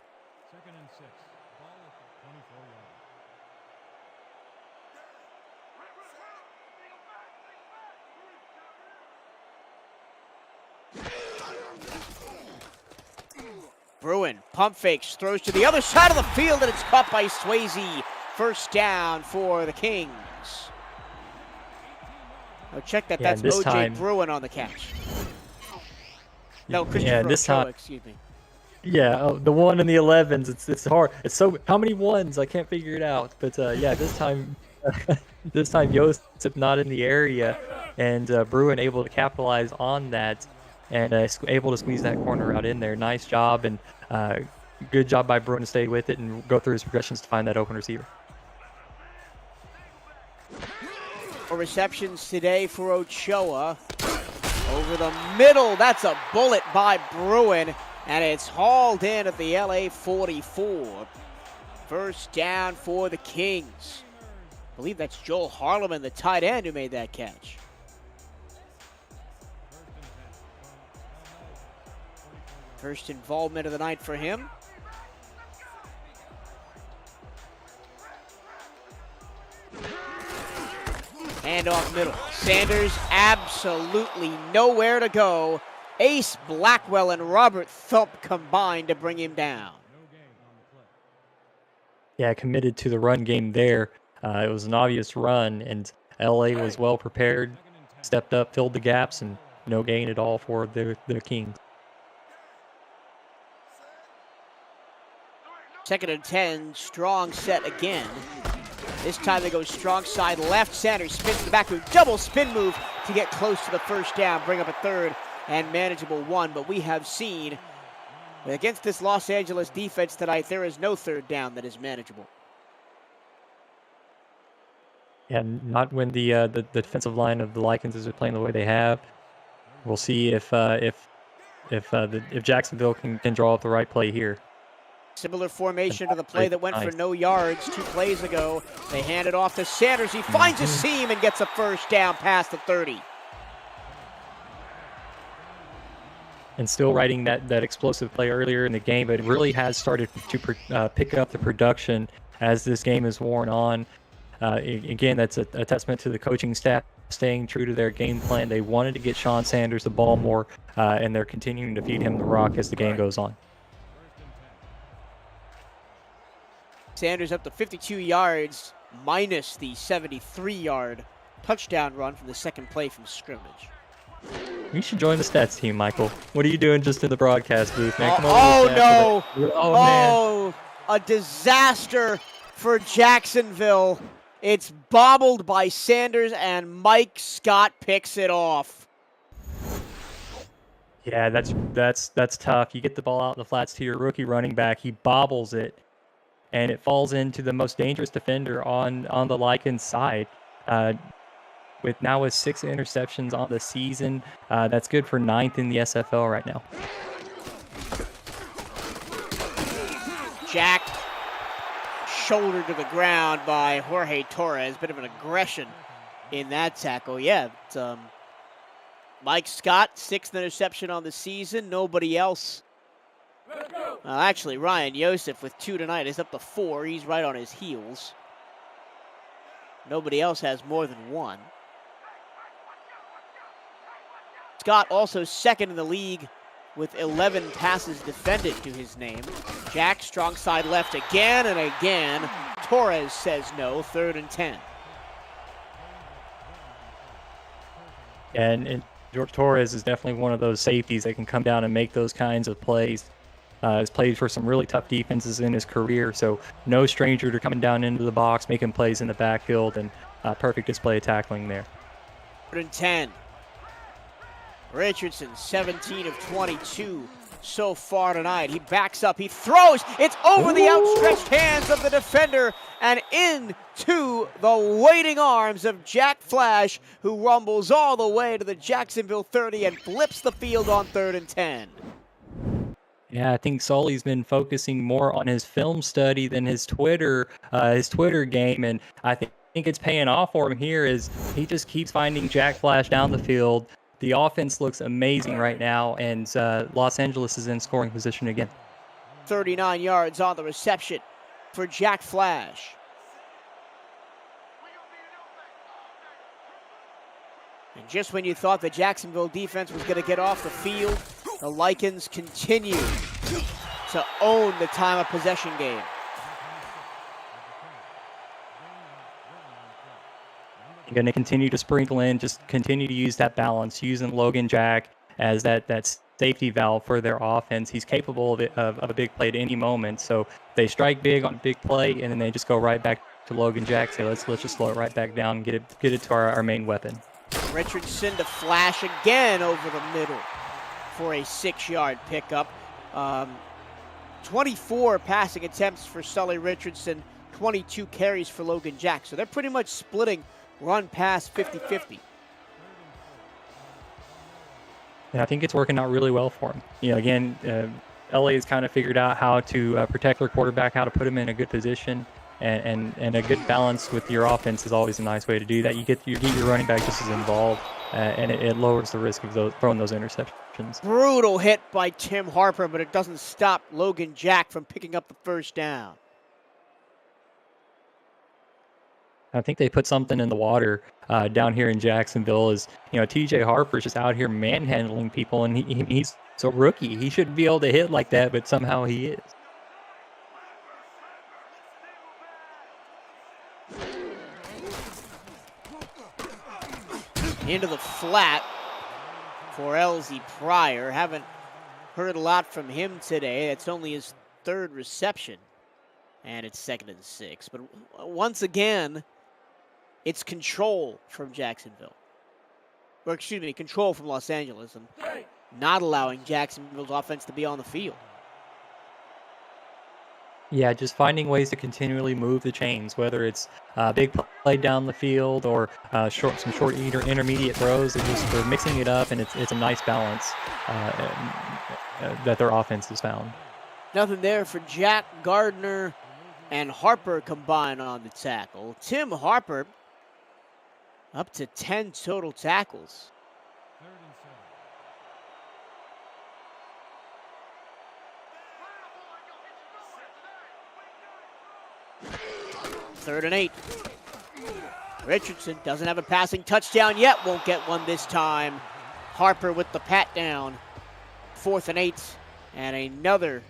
Bruin, pump fakes, throws to the other side of the field, and it's caught by Swayze. First down for the Kings. Oh, check that. That's O.J. Bruin on the catch. No, Christopher Ochoa, excuse me. Yeah, the 1 and the 11s. It's hard. It's so how many ones? I can't figure it out. But yeah, this time Joseph not in the area, and Bruin able to capitalize on that. And able to squeeze that corner out in there. Nice job, and good job by Bruin to stay with it and go through his progressions to find that open receiver. Receptions today for Ochoa. Over the middle, that's a bullet by Bruin, and it's hauled in at the LA 44. First down for the Kings. I believe that's Joel Harleman, the tight end, who made that catch. First involvement of the night for him. Hand off middle. Sanders absolutely nowhere to go. Ace Blackwell and Robert Thump combined to bring him down. Yeah, committed to the run game there. It was an obvious run, and LA was well prepared, stepped up, filled the gaps, and no gain at all for the Kings. Second and 10, strong set again. This time they go strong side left. Sanders spins in the back move, double spin move to get close to the first down, bring up a third and manageable 1. But we have seen against this Los Angeles defense tonight, there is no third down that is manageable. And not when the defensive line of the Lycans is playing the way they have. We'll see if Jacksonville can draw up the right play here. Similar formation to the play that went for no yards 2 plays ago. They hand it off to Sanders. He finds a seam and gets a first down past the 30. And still riding that explosive play earlier in the game, but it really has started to pick up the production as this game is worn on. Again, that's a testament to the coaching staff staying true to their game plan. They wanted to get Sean Sanders the ball more, and they're continuing to feed him the rock as the game goes on. Sanders up to 52 yards, minus the 73-yard touchdown run from the second play from scrimmage. You should join the stats team, Michael. What are you doing just in the broadcast booth, man? Come Oh, no. Oh, man. A disaster for Jacksonville. It's bobbled by Sanders, and Mike Scott picks it off. Yeah, that's tough. You get the ball out in the flats to your rookie running back. He bobbles it, and it falls into the most dangerous defender on the Lycans side. With 6 interceptions on the season, that's good for 9th in the SFL right now. Jack shouldered to the ground by Jorge Torres. Bit of an aggression in that tackle. Yeah, Mike Scott, 6th interception on the season. Nobody else. Actually, Ryan Yosef with 2 tonight is up to 4. He's right on his heels. Nobody else has more than 1. Scott also 2nd in the league with 11 passes defended to his name. Jack, strong side left again and again. Torres says no, 3rd and 10. And George Torres is definitely one of those safeties that can come down and make those kinds of plays. Has played for some really tough defenses in his career, so no stranger to coming down into the box, making plays in the backfield, and perfect display of tackling there. 3rd and 10. Richardson, 17 of 22 so far tonight. He backs up, he throws, it's over the outstretched hands of the defender and into the waiting arms of Jack Flash, who rumbles all the way to the Jacksonville 30 and flips the field on 3rd and 10. Yeah, I think Sully's been focusing more on his film study than his Twitter game, and I think it's paying off for him here as he just keeps finding Jack Flash down the field. The offense looks amazing right now, and Los Angeles is in scoring position again. 39 yards on the reception for Jack Flash. And just when you thought the Jacksonville defense was going to get off the field, the Lycans continue to own the time of possession game. You're going to continue to sprinkle in, just continue to use that balance, using Logan Jack as that safety valve for their offense. He's capable of a big play at any moment. So they strike big on a big play, and then they just go right back to Logan Jack. So let's just slow it right back down and get it to our main weapon. Richardson to Flash again over the middle for a 6-yard pickup. 24 passing attempts for Sully Richardson, 22 carries for Logan Jack. So they're pretty much splitting run pass 50-50. And I think it's working out really well for him. Again, LA has kind of figured out how to protect their quarterback, how to put him in a good position, and a good balance with your offense is always a nice way to do that. You get your running back just as involved, and it lowers the risk of throwing those interceptions. Brutal hit by Tim Harper, but it doesn't stop Logan Jack from picking up the first down. I think they put something in the water down here in Jacksonville. Is TJ Harper's just out here manhandling people, and he's a rookie. He shouldn't be able to hit like that, but somehow he is. Into the flat for Elsie Pryor. Haven't heard a lot from him today. It's only his 3rd reception, and it's 2nd and 6. But once again, it's control from Jacksonville. Or excuse me, control from Los Angeles, and not allowing Jacksonville's offense to be on the field. Yeah, just finding ways to continually move the chains, whether it's big play down the field or some short intermediate throws. They're mixing it up, and it's a nice balance that their offense has found. Nothing there for Jack, Gardner, and Harper combined on the tackle. Tim Harper up to 10 total tackles. Third and 8. Richardson doesn't have a passing touchdown yet. Won't get one this time. Harper with the pat down. 4th and 8. And another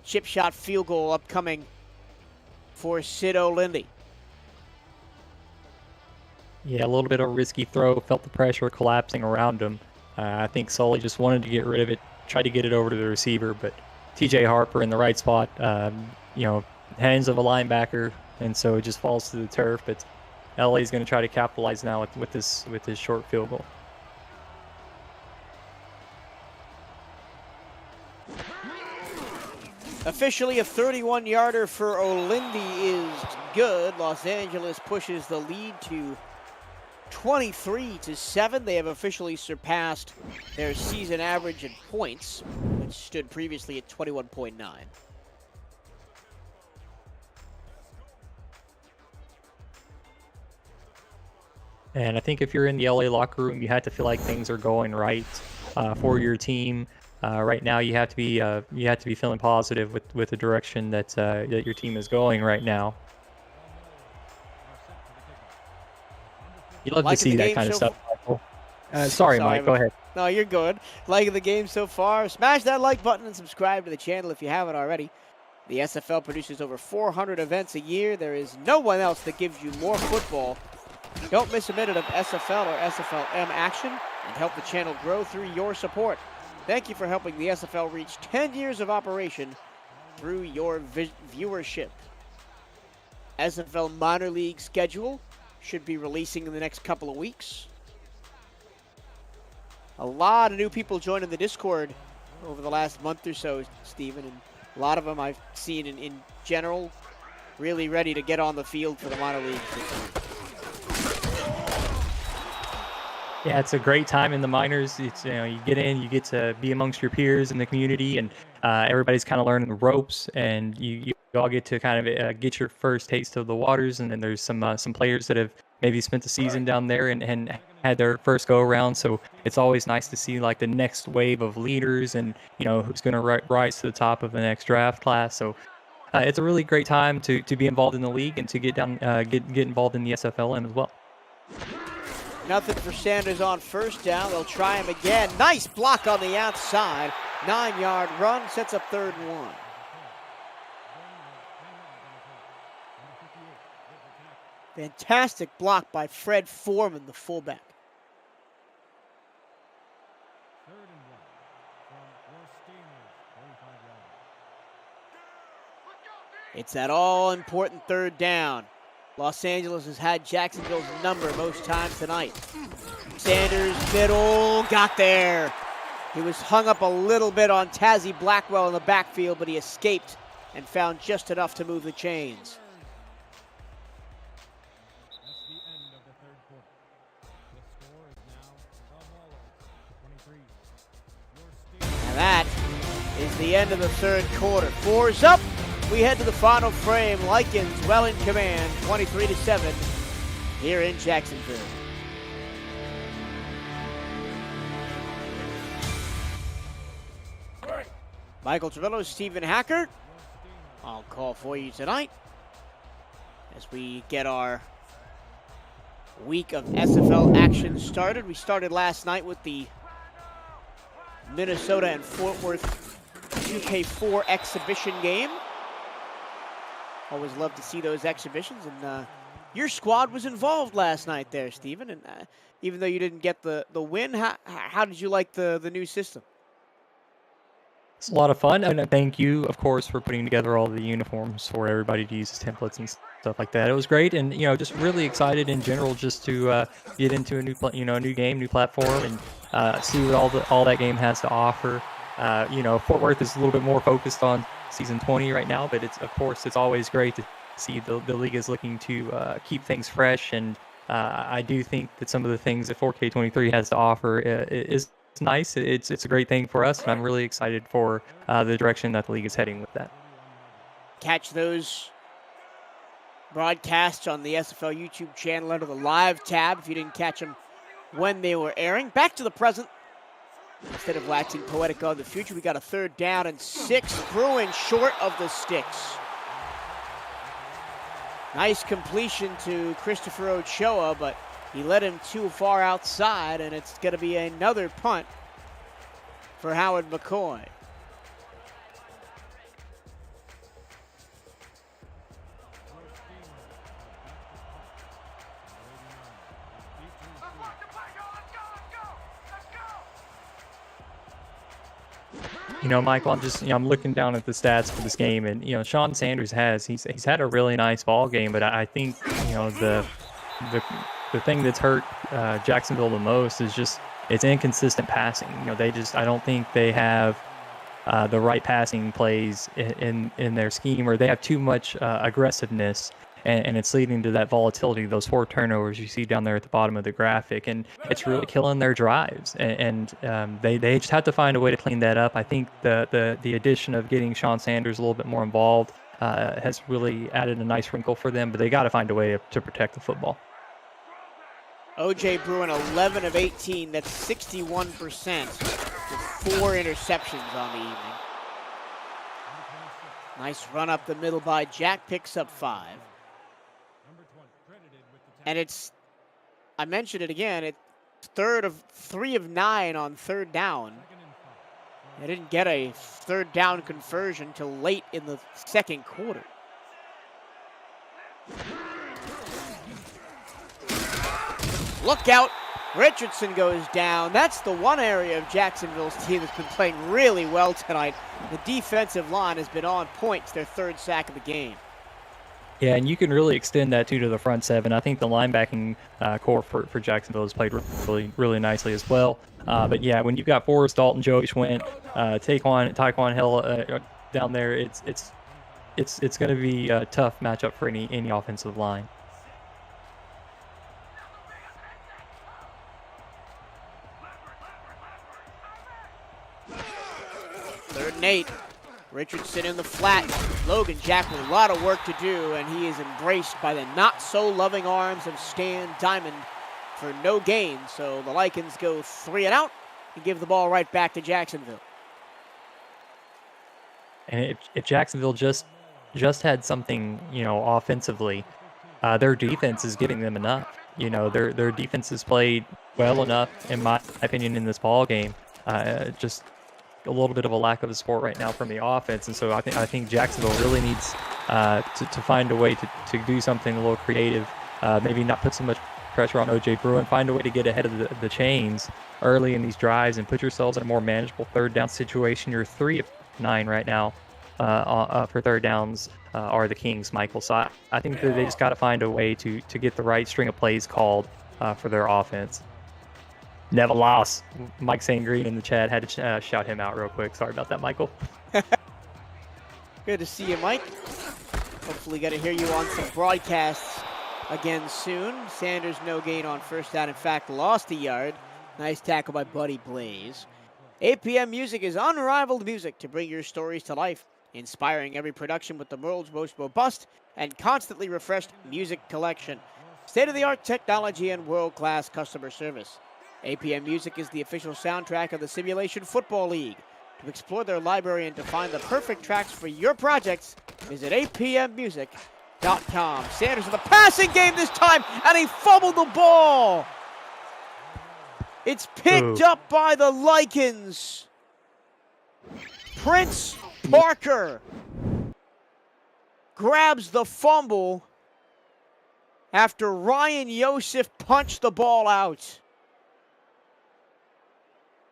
chip shot field goal upcoming for Sid O'Lindy. Yeah, a little bit of a risky throw. Felt the pressure collapsing around him. I think Sully just wanted to get rid of it. Tried to get it over to the receiver, but TJ Harper in the right spot. Hands of a linebacker. And so it just falls to the turf. But LA is going to try to capitalize now with this short field goal. Officially, a 31-yarder for O'Lindy is good. Los Angeles pushes the lead to 23-7. They have officially surpassed their season average in points, which stood previously at 21.9. And I think if you're in the LA locker room, you have to feel like things are going right for your team. Right now, you have to be feeling positive with the direction that your team is going right now. You love to see that kind of stuff, Michael. Sorry, Mike. Go ahead. No, you're good. Liking the game so far? Smash that like button and subscribe to the channel if you haven't already. The SFL produces over 400 events a year. There is no one else that gives you more football. Don't miss a minute of SFL or SFLM action and help the channel grow through your support. Thank you for helping the SFL reach 10 years of operation through your viewership. SFL minor league schedule should be releasing in the next couple of weeks. A lot of new people joining the Discord over the last month or so, Stephen, and a lot of them I've seen in general really ready to get on the field for the minor leagues. Yeah, it's a great time in the minors. It's, you get in, you get to be amongst your peers in the community, and everybody's kind of learning the ropes, and you all get to kind of get your first taste of the waters. And then there's some players that have maybe spent the season down there and had their first go around. So it's always nice to see like the next wave of leaders, and who's going to rise to the top of the next draft class. So it's a really great time to be involved in the league and to get involved in the SFLM as well. Nothing for Sanders on first down. They'll try him again. Nice block on the outside. 9-yard run sets up 3rd and 1. Fantastic block by Fred Foreman, the fullback. It's that all-important 3rd down. Los Angeles has had Jacksonville's number most times tonight. Sanders, middle, got there. He was hung up a little bit on Tazzy Blackwell in the backfield, but he escaped and found just enough to move the chains. And that is the end of the 3rd quarter. 4's up. We head to the final frame. Lycans well in command, 23-7 here in Jacksonville. Michael Trevello, Stephen Hacker, I'll call for you tonight as we get our week of SFL action started. We started last night with the Minnesota and Fort Worth 2K4 exhibition game. Always love to see those exhibitions, and your squad was involved last night there, Stephen. And even though you didn't get the win, how did you like the new system? It's a lot of fun, and thank you, of course, for putting together all the uniforms for everybody to use as templates and stuff like that. It was great, and just really excited in general just to get into a new game, new platform, and see what all that game has to offer. Fort Worth is a little bit more focused on season 20 right now, but of course it's always great to see the league is looking to keep things fresh, and I do think that some of the things that 4K23 has to offer is nice. It's a great thing for us, and I'm really excited for the direction that the league is heading with that. Catch those broadcasts on the SFL YouTube channel under the live tab if you didn't catch them when they were airing. Back to the present. Instead of waxing poetic on the future, we got a 3rd down and 6. Bruin short of the sticks. Nice completion to Christopher Ochoa, but he led him too far outside, and it's going to be another punt for Howard McCoy. You know, Michael, I'm looking down at the stats for this game, and Sean Sanders he's had a really nice ball game, but I think the thing that's hurt Jacksonville the most is just it's inconsistent passing. I don't think they have the right passing plays in their scheme, or they have too much aggressiveness. And it's leading to that volatility, those 4 turnovers you see down there at the bottom of the graphic, and it's really killing their drives. And they just have to find a way to clean that up. I think the addition of getting Sean Sanders a little bit more involved has really added a nice wrinkle for them, but they got to find a way to protect the football. O.J. Bruin, 11 of 18. That's 61% with 4 interceptions on the evening. Nice run up the middle by Jack, picks up 5. And I mentioned it again, it's 3 of 9 on 3rd down. They didn't get a 3rd down conversion till late in the 2nd quarter. Look out, Richardson goes down. That's the one area of Jacksonville's team that's been playing really well tonight. The defensive line has been on point. It's their 3rd sack of the game. Yeah, and you can really extend that too to the front 7. I think the linebacking core for Jacksonville has played really nicely as well. But yeah, when you've got Forrest Dalton, Joey Schwint, Tyquan Hill down there, it's going to be a tough matchup for any offensive line. 3rd and 8. Richardson in the flat. Logan Jack with a lot of work to do, and he is embraced by the not-so-loving arms of Stan Diamond for no gain. So the Lycans go 3 and out and give the ball right back to Jacksonville. And if Jacksonville just had something, offensively, their defense is giving them enough. Their defense has played well enough, in my opinion, in this ball game. Just a little bit of a lack of support right now from the offense, and so I think Jacksonville really needs to find a way to do something a little creative. Maybe not put so much pressure on O.J. Bruin. Find a way to get ahead of the chains early in these drives and put yourselves in a more manageable 3rd down situation. You're 3 of 9 right now for 3rd downs are the Kings, Michael. So I think that they just got to find a way to get the right string of plays called for their offense. Never lost. Mike St. Green in the chat had to shout him out real quick. Sorry about that, Michael. Good to see you, Mike. Hopefully get to hear you on some broadcasts again soon. Sanders no gain on 1st down. In fact, lost a yard. Nice tackle by Buddy Blaze. APM Music is unrivaled music to bring your stories to life, inspiring every production with the world's most robust and constantly refreshed music collection. State-of-the-art technology and world-class customer service. APM Music is the official soundtrack of the Simulation Football League. To explore their library and to find the perfect tracks for your projects, visit apmmusic.com. Sanders in the passing game this time, and he fumbled the ball. It's picked up by the Lycans. Prince Parker grabs the fumble after Ryan Yosef punched the ball out.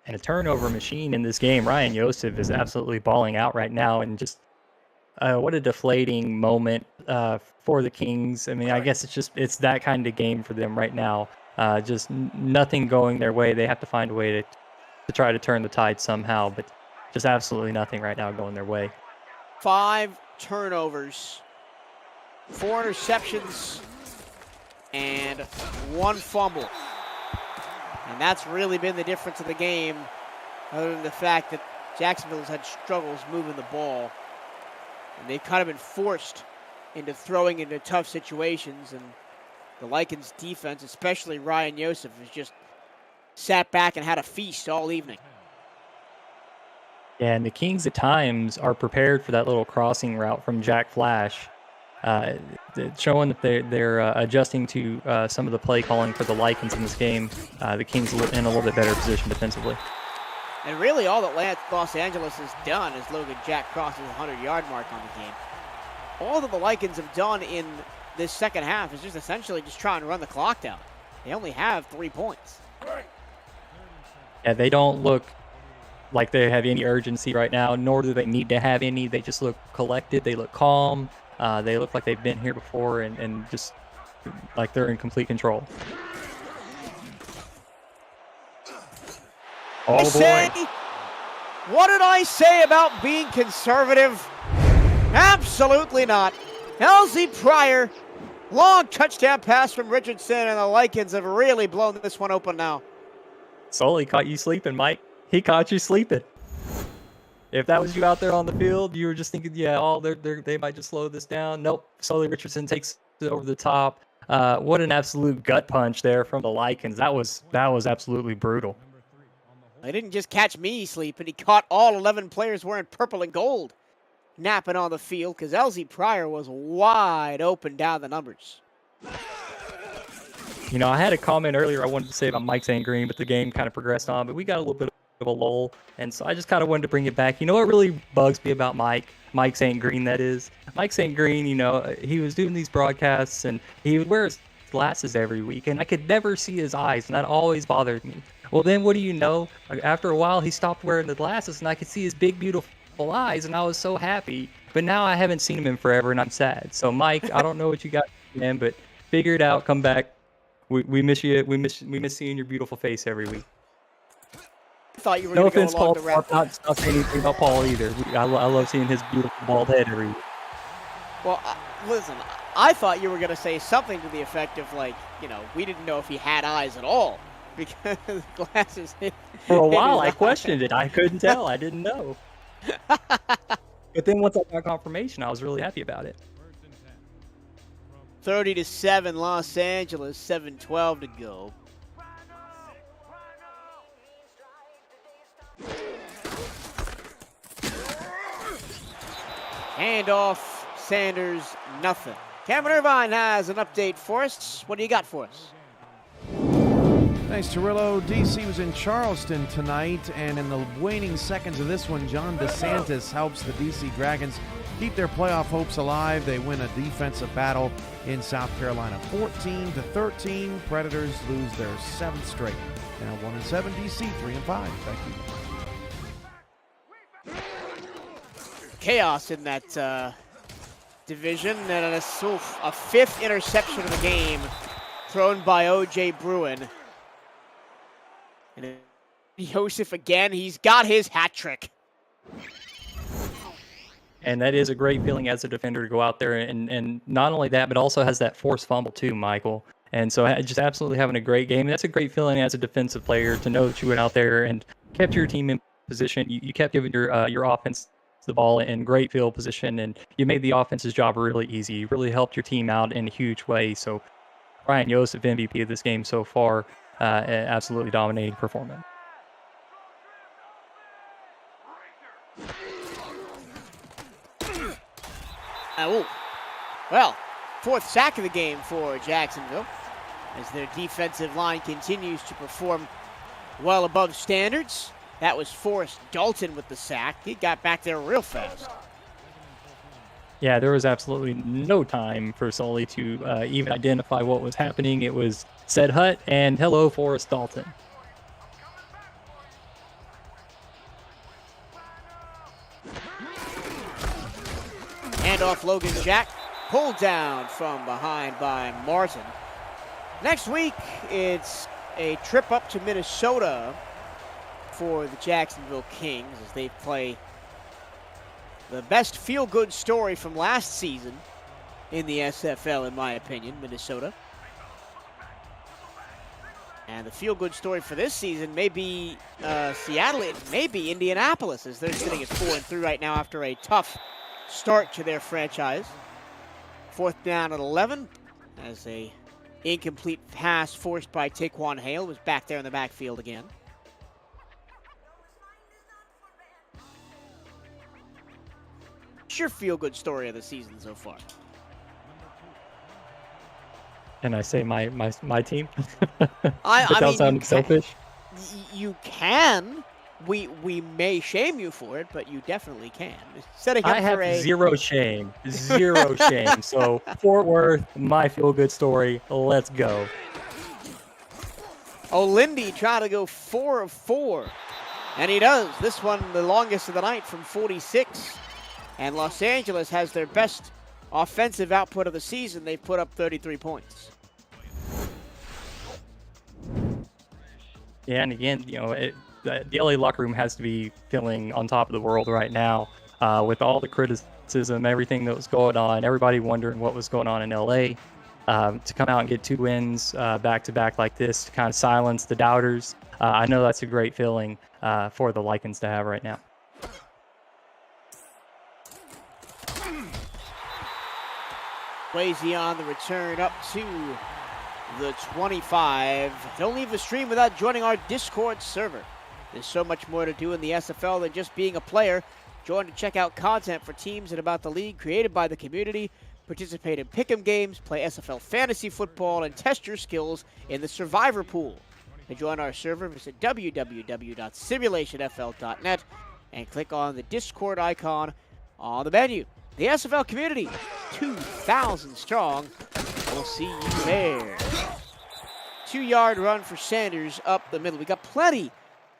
And a turnover machine in this game. Ryan Yosef is absolutely balling out right now, and just what a deflating moment for the Kings. I mean, I guess it's that kind of game for them right now. Just nothing going their way. They have to find a way to try to turn the tide somehow, but just absolutely nothing right now going their way. 5 turnovers, 4 interceptions, and 1 fumble. And that's really been the difference of the game, other than the fact that Jacksonville's had struggles moving the ball. And they've kind of been forced into throwing into tough situations. And the Lycans defense, especially Ryan Yosef, has just sat back and had a feast all evening. Yeah, and the Kings at times are prepared for that little crossing route from Jack Flash, showing that they're adjusting to some of the play calling for the Lycans in this game. The Kings in a little bit better position defensively. And really all that Los Angeles has done as Logan Jack crosses the 100-yard mark on the game. All that the Lycans have done in this second half is just essentially just try and run the clock down. They only have 3 points. Yeah, they don't look like they have any urgency right now, nor do they need to have any. They just look collected. They look calm. They look like they've been here before and just like they're in complete control. Oh, boy. What did I say about being conservative? Absolutely not. Elsie Pryor, long touchdown pass from Richardson, and the Lycans have really blown this one open now. Sully caught you sleeping, Mike. He caught you sleeping. If that was you out there on the field, you were just thinking, yeah, they might just slow this down. Nope. Sully Richardson takes it over the top. What an absolute gut punch there from the Lycans. That was absolutely brutal. He didn't just catch me sleeping. He caught all 11 players wearing purple and gold napping on the field because Elsie Pryor was wide open down the numbers. You know, I had a comment earlier I wanted to say about Mike St. Green, but the game kind of progressed on. But we got a little bit of a lull, and so I just kind of wanted to bring it back. You know what really bugs me about Mike St. Green, that is? Mike St. Green, you know, he was doing these broadcasts, and he would wear his glasses every week, and I could never see his eyes, and that always bothered me. Well, then what do you know? After a while, he stopped wearing the glasses, and I could see his big, beautiful eyes, and I was so happy. But now I haven't seen him in forever, and I'm sad. So, Mike, I don't know what you got, man, but figure it out. Come back. We miss you. We miss seeing your beautiful face every week. I thought you were no going to offense, go along Paul. the route. Not saying anything about Paul either. I love seeing his beautiful bald head every week. Well, listen, I thought you were going to say something to the effect of, like, you know, we didn't know if he had eyes at all because the glasses hit. For a while, I questioned it. I couldn't tell. I didn't know. But then once I got confirmation, I was really happy about it. 30-7 Los Angeles, 7:12 to go. Handoff, Sanders, nothing. Cameron Irvine has an update for us. What do you got for us? Thanks, Cirillo. DC was in Charleston tonight, and in the waning seconds of this one, John DeSantis helps the DC Dragons keep their playoff hopes alive. They win a defensive battle in South Carolina. 14-13, Predators lose their 7th straight. Now 1-7, DC 3-5. Thank you. Chaos in that division, and a 5th interception of the game thrown by O.J. Bruin. And Joseph again, he's got his hat trick. And that is a great feeling as a defender to go out there and not only that, but also has that forced fumble too, Michael. And so just absolutely having a great game. That's a great feeling as a defensive player to know that you went out there and kept your team in position. You kept giving your offense the ball in great field position, and you made the offense's job really easy. You really helped your team out in a huge way. So Ryan Yosef, MVP of this game so far, absolutely dominating performance. Well, 4th sack of the game for Jacksonville as their defensive line continues to perform well above standards. That was Forrest Dalton with the sack. He got back there real fast. Yeah, there was absolutely no time for Sully to even identify what was happening. It was said hut and hello, Forrest Dalton. Handoff Logan Jack, pulled down from behind by Martin. Next week, it's a trip up to Minnesota for the Jacksonville Kings as they play the best feel-good story from last season in the SFL, in my opinion, Minnesota. And the feel-good story for this season may be Seattle. It may be Indianapolis, as they're sitting at 4-3 right now after a tough start to their franchise. 4th down at 11 as a incomplete pass forced by Taquan Hale was back there in the backfield again. What's your feel-good story of the season so far? And I say my team. I Without mean, sounding selfish. You can. We may shame you for it, but you definitely can. Setting up I have for a zero shame. Zero shame. So Fort Worth, my feel-good story. Let's go. Lindy trying to go 4 of 4. And he does. This one the longest of the night from 46. And Los Angeles has their best offensive output of the season. They've put up 33 points. Yeah, and again, the LA locker room has to be feeling on top of the world right now with all the criticism, everything that was going on, everybody wondering what was going on in LA. To come out and get 2 wins back-to-back like this to kind of silence the doubters, I know that's a great feeling for the Lycans to have right now. Swayze on the return up to the 25. Don't leave the stream without joining our Discord server. There's so much more to do in the SFL than just being a player. Join to check out content for teams and about the league created by the community. Participate in pick'em games, play SFL fantasy football, and test your skills in the Survivor Pool. To join our server, visit www.simulationfl.net and click on the Discord icon on the menu. The SFL community, 2,000 strong. We'll see you there. 2-yard run for Sanders up the middle. We got plenty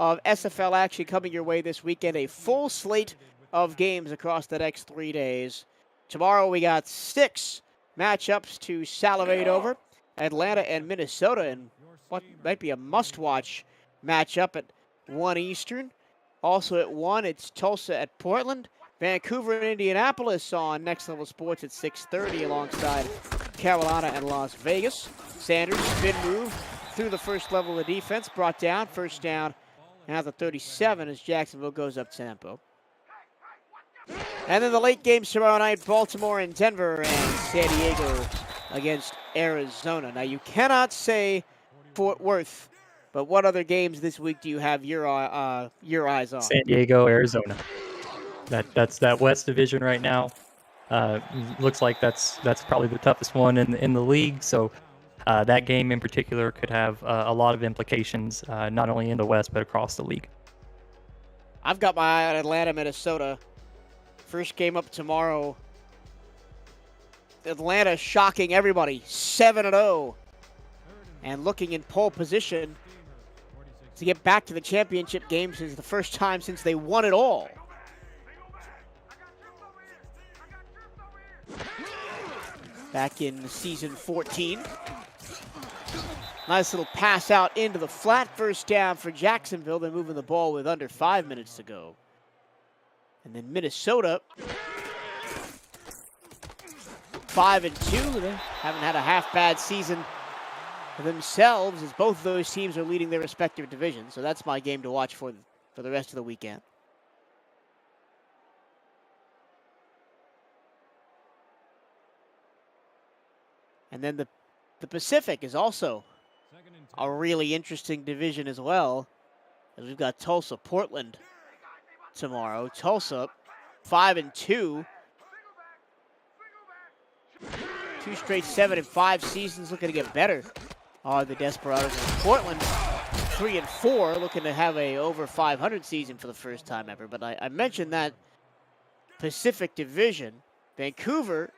of SFL action coming your way this weekend. A full slate of games across the next 3 days. Tomorrow we got 6 matchups to salivate over. Atlanta and Minnesota, and what might be a must-watch matchup at 1 Eastern. Also at 1, it's Tulsa at Portland. Vancouver and Indianapolis on Next Level Sports at 6:30 alongside Carolina and Las Vegas. Sanders, spin move through the first level of defense, brought down, first down, now the 37 as Jacksonville goes up tempo. And then the late games tomorrow night, Baltimore and Denver and San Diego against Arizona. Now you cannot say Fort Worth, but what other games this week do you have your eyes on? San Diego, Arizona. That's that West Division right now. Looks like that's probably the toughest one in the league. So that game in particular could have a lot of implications, not only in the West but across the league. I've got my eye on Atlanta, Minnesota. First game up tomorrow. Atlanta shocking everybody, 7-0, and looking in pole position to get back to the championship game since the first time since they won it all. Back in season 14. Nice little pass out into the flat, first down for Jacksonville. They're moving the ball with under 5 minutes to go. And then Minnesota, 5-2. They haven't had a half-bad season themselves, as both of those teams are leading their respective divisions. So that's my game to watch for the rest of the weekend. And then the Pacific is also a really interesting division as well, as we've got Tulsa, Portland tomorrow. Tulsa, 5-2. 2 straight 7-5 seasons, looking to get better are the Desperados. And Portland, 3-4, looking to have a over 500 season for the first time ever. But I mentioned that Pacific division. Vancouver,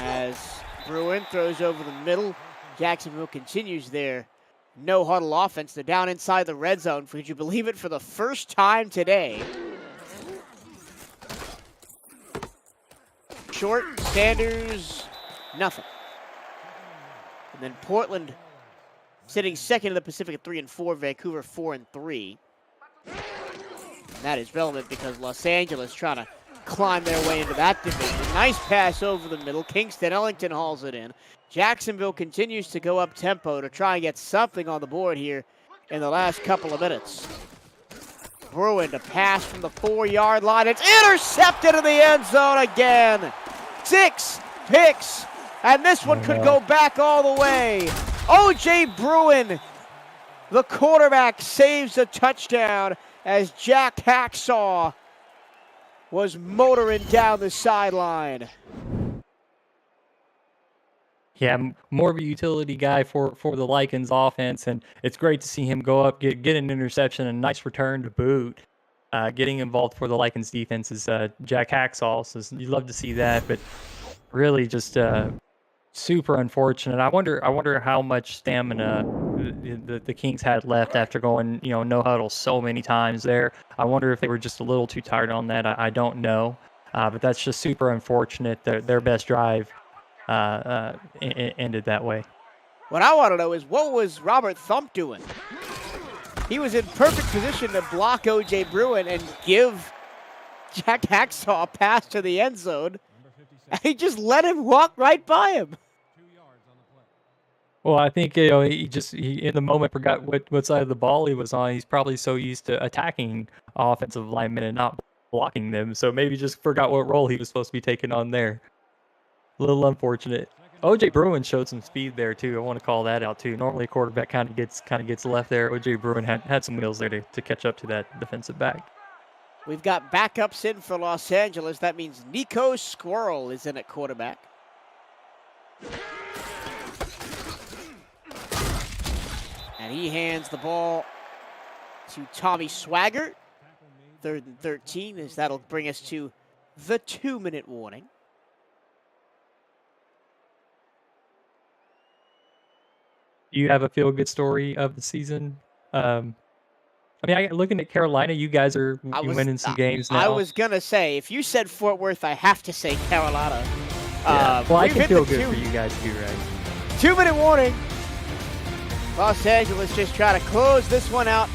as Bruin throws over the middle. Jacksonville continues their no-huddle offense. They're down inside the red zone. Could you believe it? For the first time today. Short, Sanders, nothing. And then Portland sitting second in the Pacific at 3-4. Vancouver 4-3. That is relevant because Los Angeles trying to climb their way into that division. Nice pass over the middle. Kingston Ellington hauls it in. Jacksonville continues to go up tempo to try and get something on the board here in the last couple of minutes. Bruin to pass from the 4-yard line. It's intercepted in the end zone again. 6 picks, and this one could go back all the way. O.J. Bruin, the quarterback, saves a touchdown as Jack Hacksaw was motoring down the sideline. Yeah, more of a utility guy for the Lycans offense, and it's great to see him go up, get an interception, and a nice return to boot. Getting involved for the Lycans defense is Jack Hacksaw, so you'd love to see that, but really just super unfortunate. I wonder how much stamina the Kings had left after going, no huddle so many times there. I wonder if they were just a little too tired on that. I don't know, but that's just super unfortunate. Their best drive ended that way. What I want to know is, what was Robert Thump doing? He was in perfect position to block O.J. Bruin and give Jack Hacksaw a pass to the end zone. And he just let him walk right by him. Well, I think he in the moment forgot what side of the ball he was on. He's probably so used to attacking offensive linemen and not blocking them, so maybe just forgot what role he was supposed to be taking on there. A little unfortunate. O.J. Bruin showed some speed there too. I want to call that out too. Normally, a quarterback kind of gets left there. O.J. Bruin had some wheels there to catch up to that defensive back. We've got backups in for Los Angeles. That means Nico Squirrel is in at quarterback. And he hands the ball to Tommy Swagger. 3rd and 13, as that'll bring us to the 2-minute warning. Do you have a feel-good story of the season? Looking at Carolina, you guys are winning some games now. I was going to say, if you said Fort Worth, I have to say Carolina. Yeah. Well, I can feel good for you guys too, right? 2-minute warning. Los Angeles just try to close this one out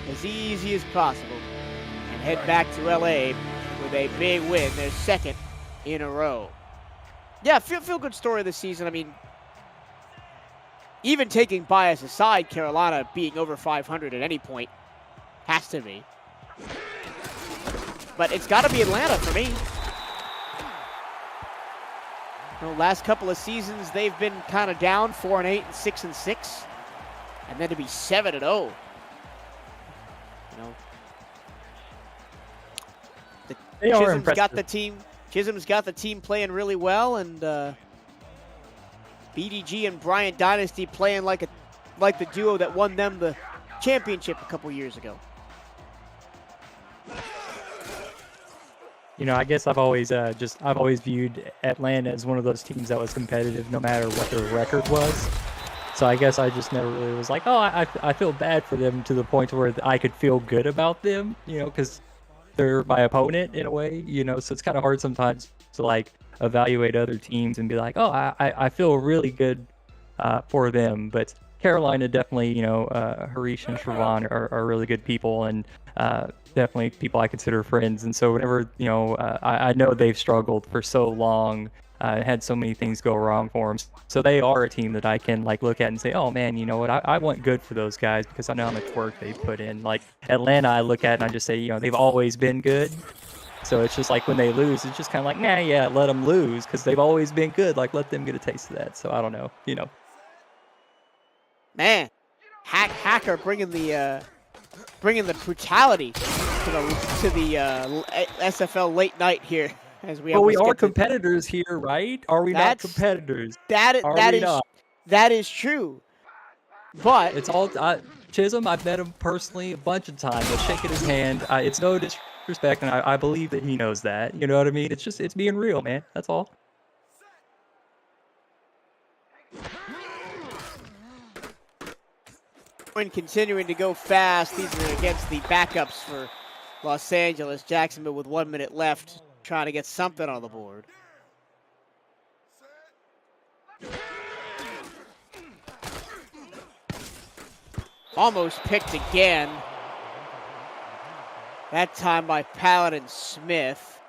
as easy as possible and head back to L.A. with a big win, their 2nd in a row. Yeah, feel good story of the season. I mean, even taking bias aside, Carolina being over 500 at any point has to be. But it's got to be Atlanta for me. Last couple of seasons, they've been kind of down 4-8 and 6-6. And then to be 7-0. Chisholm's got the team playing really well, and BDG and Bryant Dynasty playing like the duo that won them the championship a couple years ago. I guess I've always viewed Atlanta as one of those teams that was competitive no matter what their record was. So I guess I just never really was like, I feel bad for them to the point where I could feel good about them, because they're my opponent in a way, so it's kind of hard sometimes to like evaluate other teams and be like, I feel really good for them. But Carolina definitely, Harish and Trevon are really good people, and definitely people I consider friends. And so whenever, I know they've struggled for so long, had so many things go wrong for them. So they are a team that I can like look at and say, oh man, you know what? I want good for those guys because I know how much work they've put in. Like Atlanta, I look at and I just say, they've always been good. So it's just like when they lose, it's just kind of like, let them lose because they've always been good. Like let them get a taste of that. So I don't know, Man, Hacker bringing the brutality to the SFL late night here. As we are competitors here, right? Are we not competitors? That is true. But it's all Chisholm. I've met him personally a bunch of times. I've shaken his hand. It's no disrespect, and I believe that he knows that. You know what I mean? It's being real, man. That's all. When continuing to go fast, these are against the backups for Los Angeles. Jacksonville with 1 minute left, trying to get something on the board. Almost picked again. That time by Paladin Smith.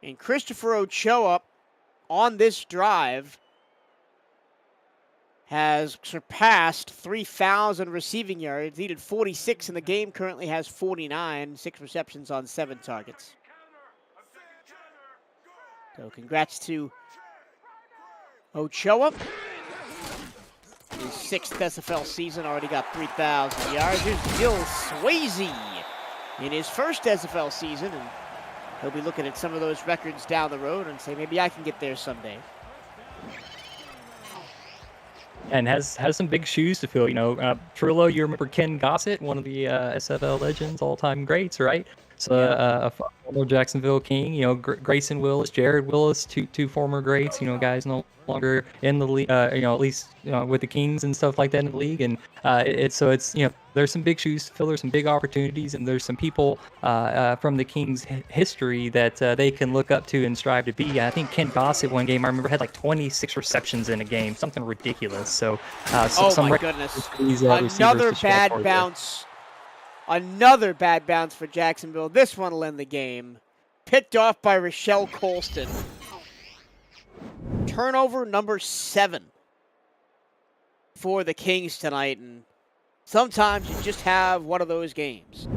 And Christopher Ochoa on this drive has surpassed 3,000 receiving yards. Needed 46 in the game, currently has 49, 6 receptions on 7 targets. So congrats to Ochoa. His 6th SFL season, already got 3,000 yards. Here's Gil Swayze in his first SFL season, and he'll be looking at some of those records down the road and say, maybe I can get there someday. And has some big shoes to fill. You know, Trillo, you remember Ken Gossett, one of the SFL legends, all-time greats, right? So a former Jacksonville King, you know, Grayson Willis, Jared Willis, two former greats, you know, guys no longer in the league, you know, at least with the Kings and stuff like that in the league. And it's you know, there's some big shoes to fill, there's some big opportunities, and there's some people from the Kings history that they can look up to and strive to be. I think Ken Gossett one game I remember had like 26 receptions in a game, something ridiculous. So, oh my goodness, another bad bounce. Another bad bounce for Jacksonville. This one will end the game. Picked off by Rochelle Colston. Turnover number 7 for the Kings tonight. And sometimes you just have one of those games.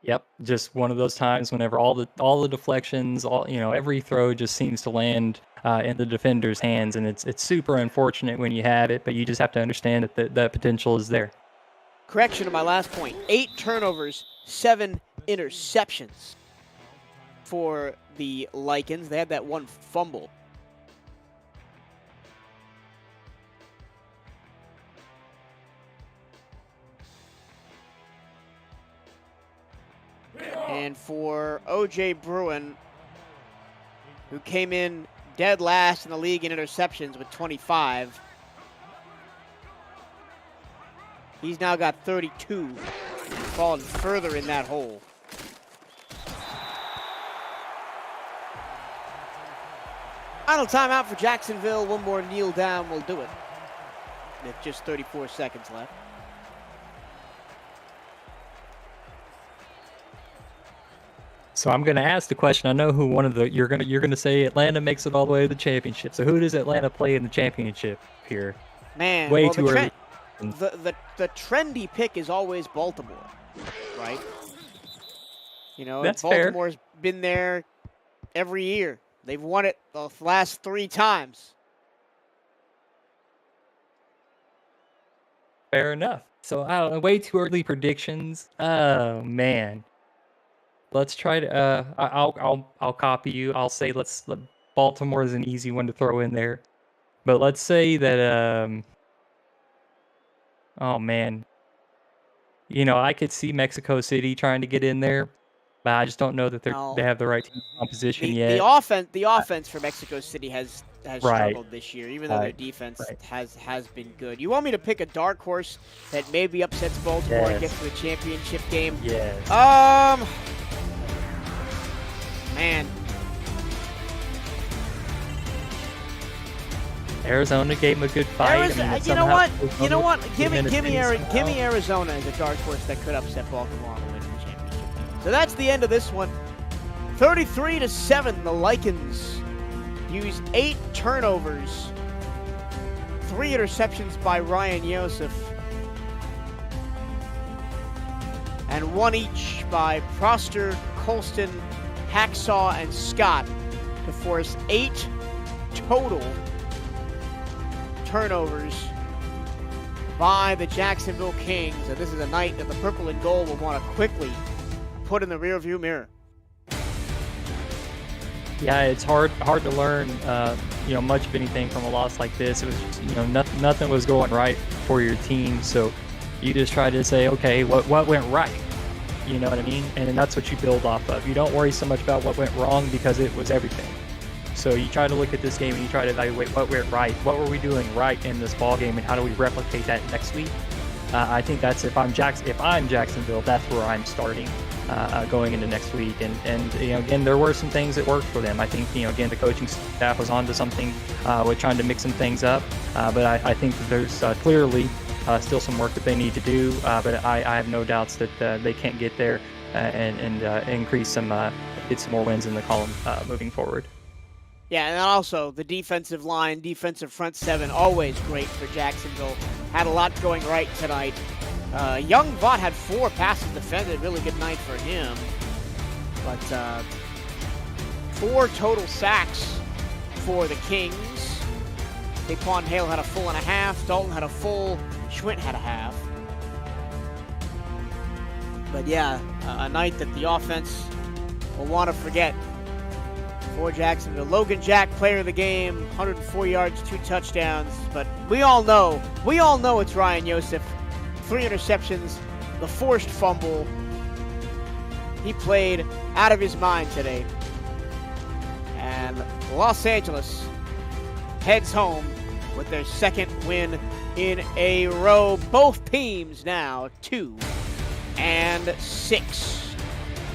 Yep, just one of those times whenever all the deflections, every throw just seems to land in the defender's hands, and it's super unfortunate when you have it, but you just have to understand that the potential is there. Correction to my last point: 8 turnovers, 7 interceptions for the Lycans. They had that one fumble. And for O.J. Bruin, who came in dead last in the league in interceptions with 25, he's now got 32, fallen further in that hole. Final timeout for Jacksonville. One more kneel down will do it. With just 34 seconds left. So I'm going to ask the question. I know who one of the you're going to say Atlanta makes it all the way to the championship. So who does Atlanta play in the championship here? Man, way too early. The trendy pick is always Baltimore, right? You know, that's Baltimore's fair. Been there every year. They've won it the last 3 times. Fair enough. So I don't know. Way too early predictions. Oh man. Let's try to. I'll copy you. I'll say Baltimore is an easy one to throw in there, but let's say that. Oh man. You know, I could see Mexico City trying to get in there, but I just don't know that they have the right team composition yet. The offense for Mexico City has struggled this year, even though their defense has been good. You want me to pick a dark horse that maybe upsets Baltimore and gets to the championship game? Yes. Man. Arizona gave him a good fight. You know what? Give me Arizona as a dark horse that could upset Baltimore and win the championship. So that's the end of this one. 33-7, the Lycans used 8 turnovers, 3 interceptions by Ryan Yosef, and 1 each by Proster, Colston, Hacksaw, and Scott to force 8 total turnovers by the Jacksonville Kings. And this is a night that the purple and gold will want to quickly put in the rearview mirror. Yeah, it's hard to learn, much of anything from a loss like this. It was just, nothing was going right for your team. So you just try to say, okay, what went right? You know what I mean? And that's what you build off of. You don't worry so much about what went wrong because it was everything. So you try to look at this game and you try to evaluate what went right. What were we doing right in this ball game, and how do we replicate that next week? I think that's if I'm Jacksonville, that's where I'm starting. going into next week. And again, there were some things that worked for them. I think, again, the coaching staff was onto something with trying to mix some things up. But I think that there's clearly still some work that they need to do. But I have no doubts that they can't get there and increase get some more wins in the column moving forward. Yeah, and also the defensive line, defensive front seven, always great for Jacksonville. Had a lot going right tonight. Young Vaught had 4 passes defended, really good night for him. But 4 total sacks for the Kings. Daquan Hale had a full and a half. Dalton had a full. Schwint had a half. But yeah, a night that the offense will want to forget for Jacksonville. Logan Jack, player of the game, 104 yards, 2 touchdowns. But we all know it's Ryan Yosef. 3 interceptions, the forced fumble. He played out of his mind today. And Los Angeles heads home with their 2nd win in a row. Both teams now 2-6.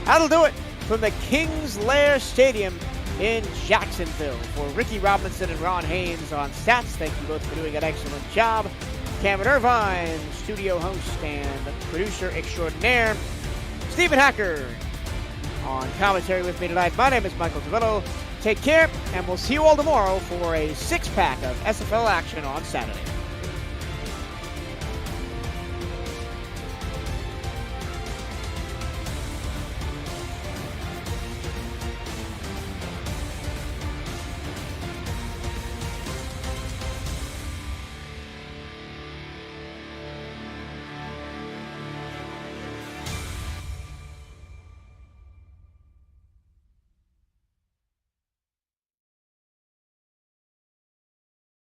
That'll do it from the Kings Lair Stadium in Jacksonville. For Ricky Robinson and Ron Haynes on stats, thank you both for doing an excellent job. Cameron Irvine, studio host and producer extraordinaire. Stephen Hacker on commentary with me tonight. My name is Michael Tavello. Take care, and we'll see you all tomorrow for a 6-pack of SFL action on Saturday.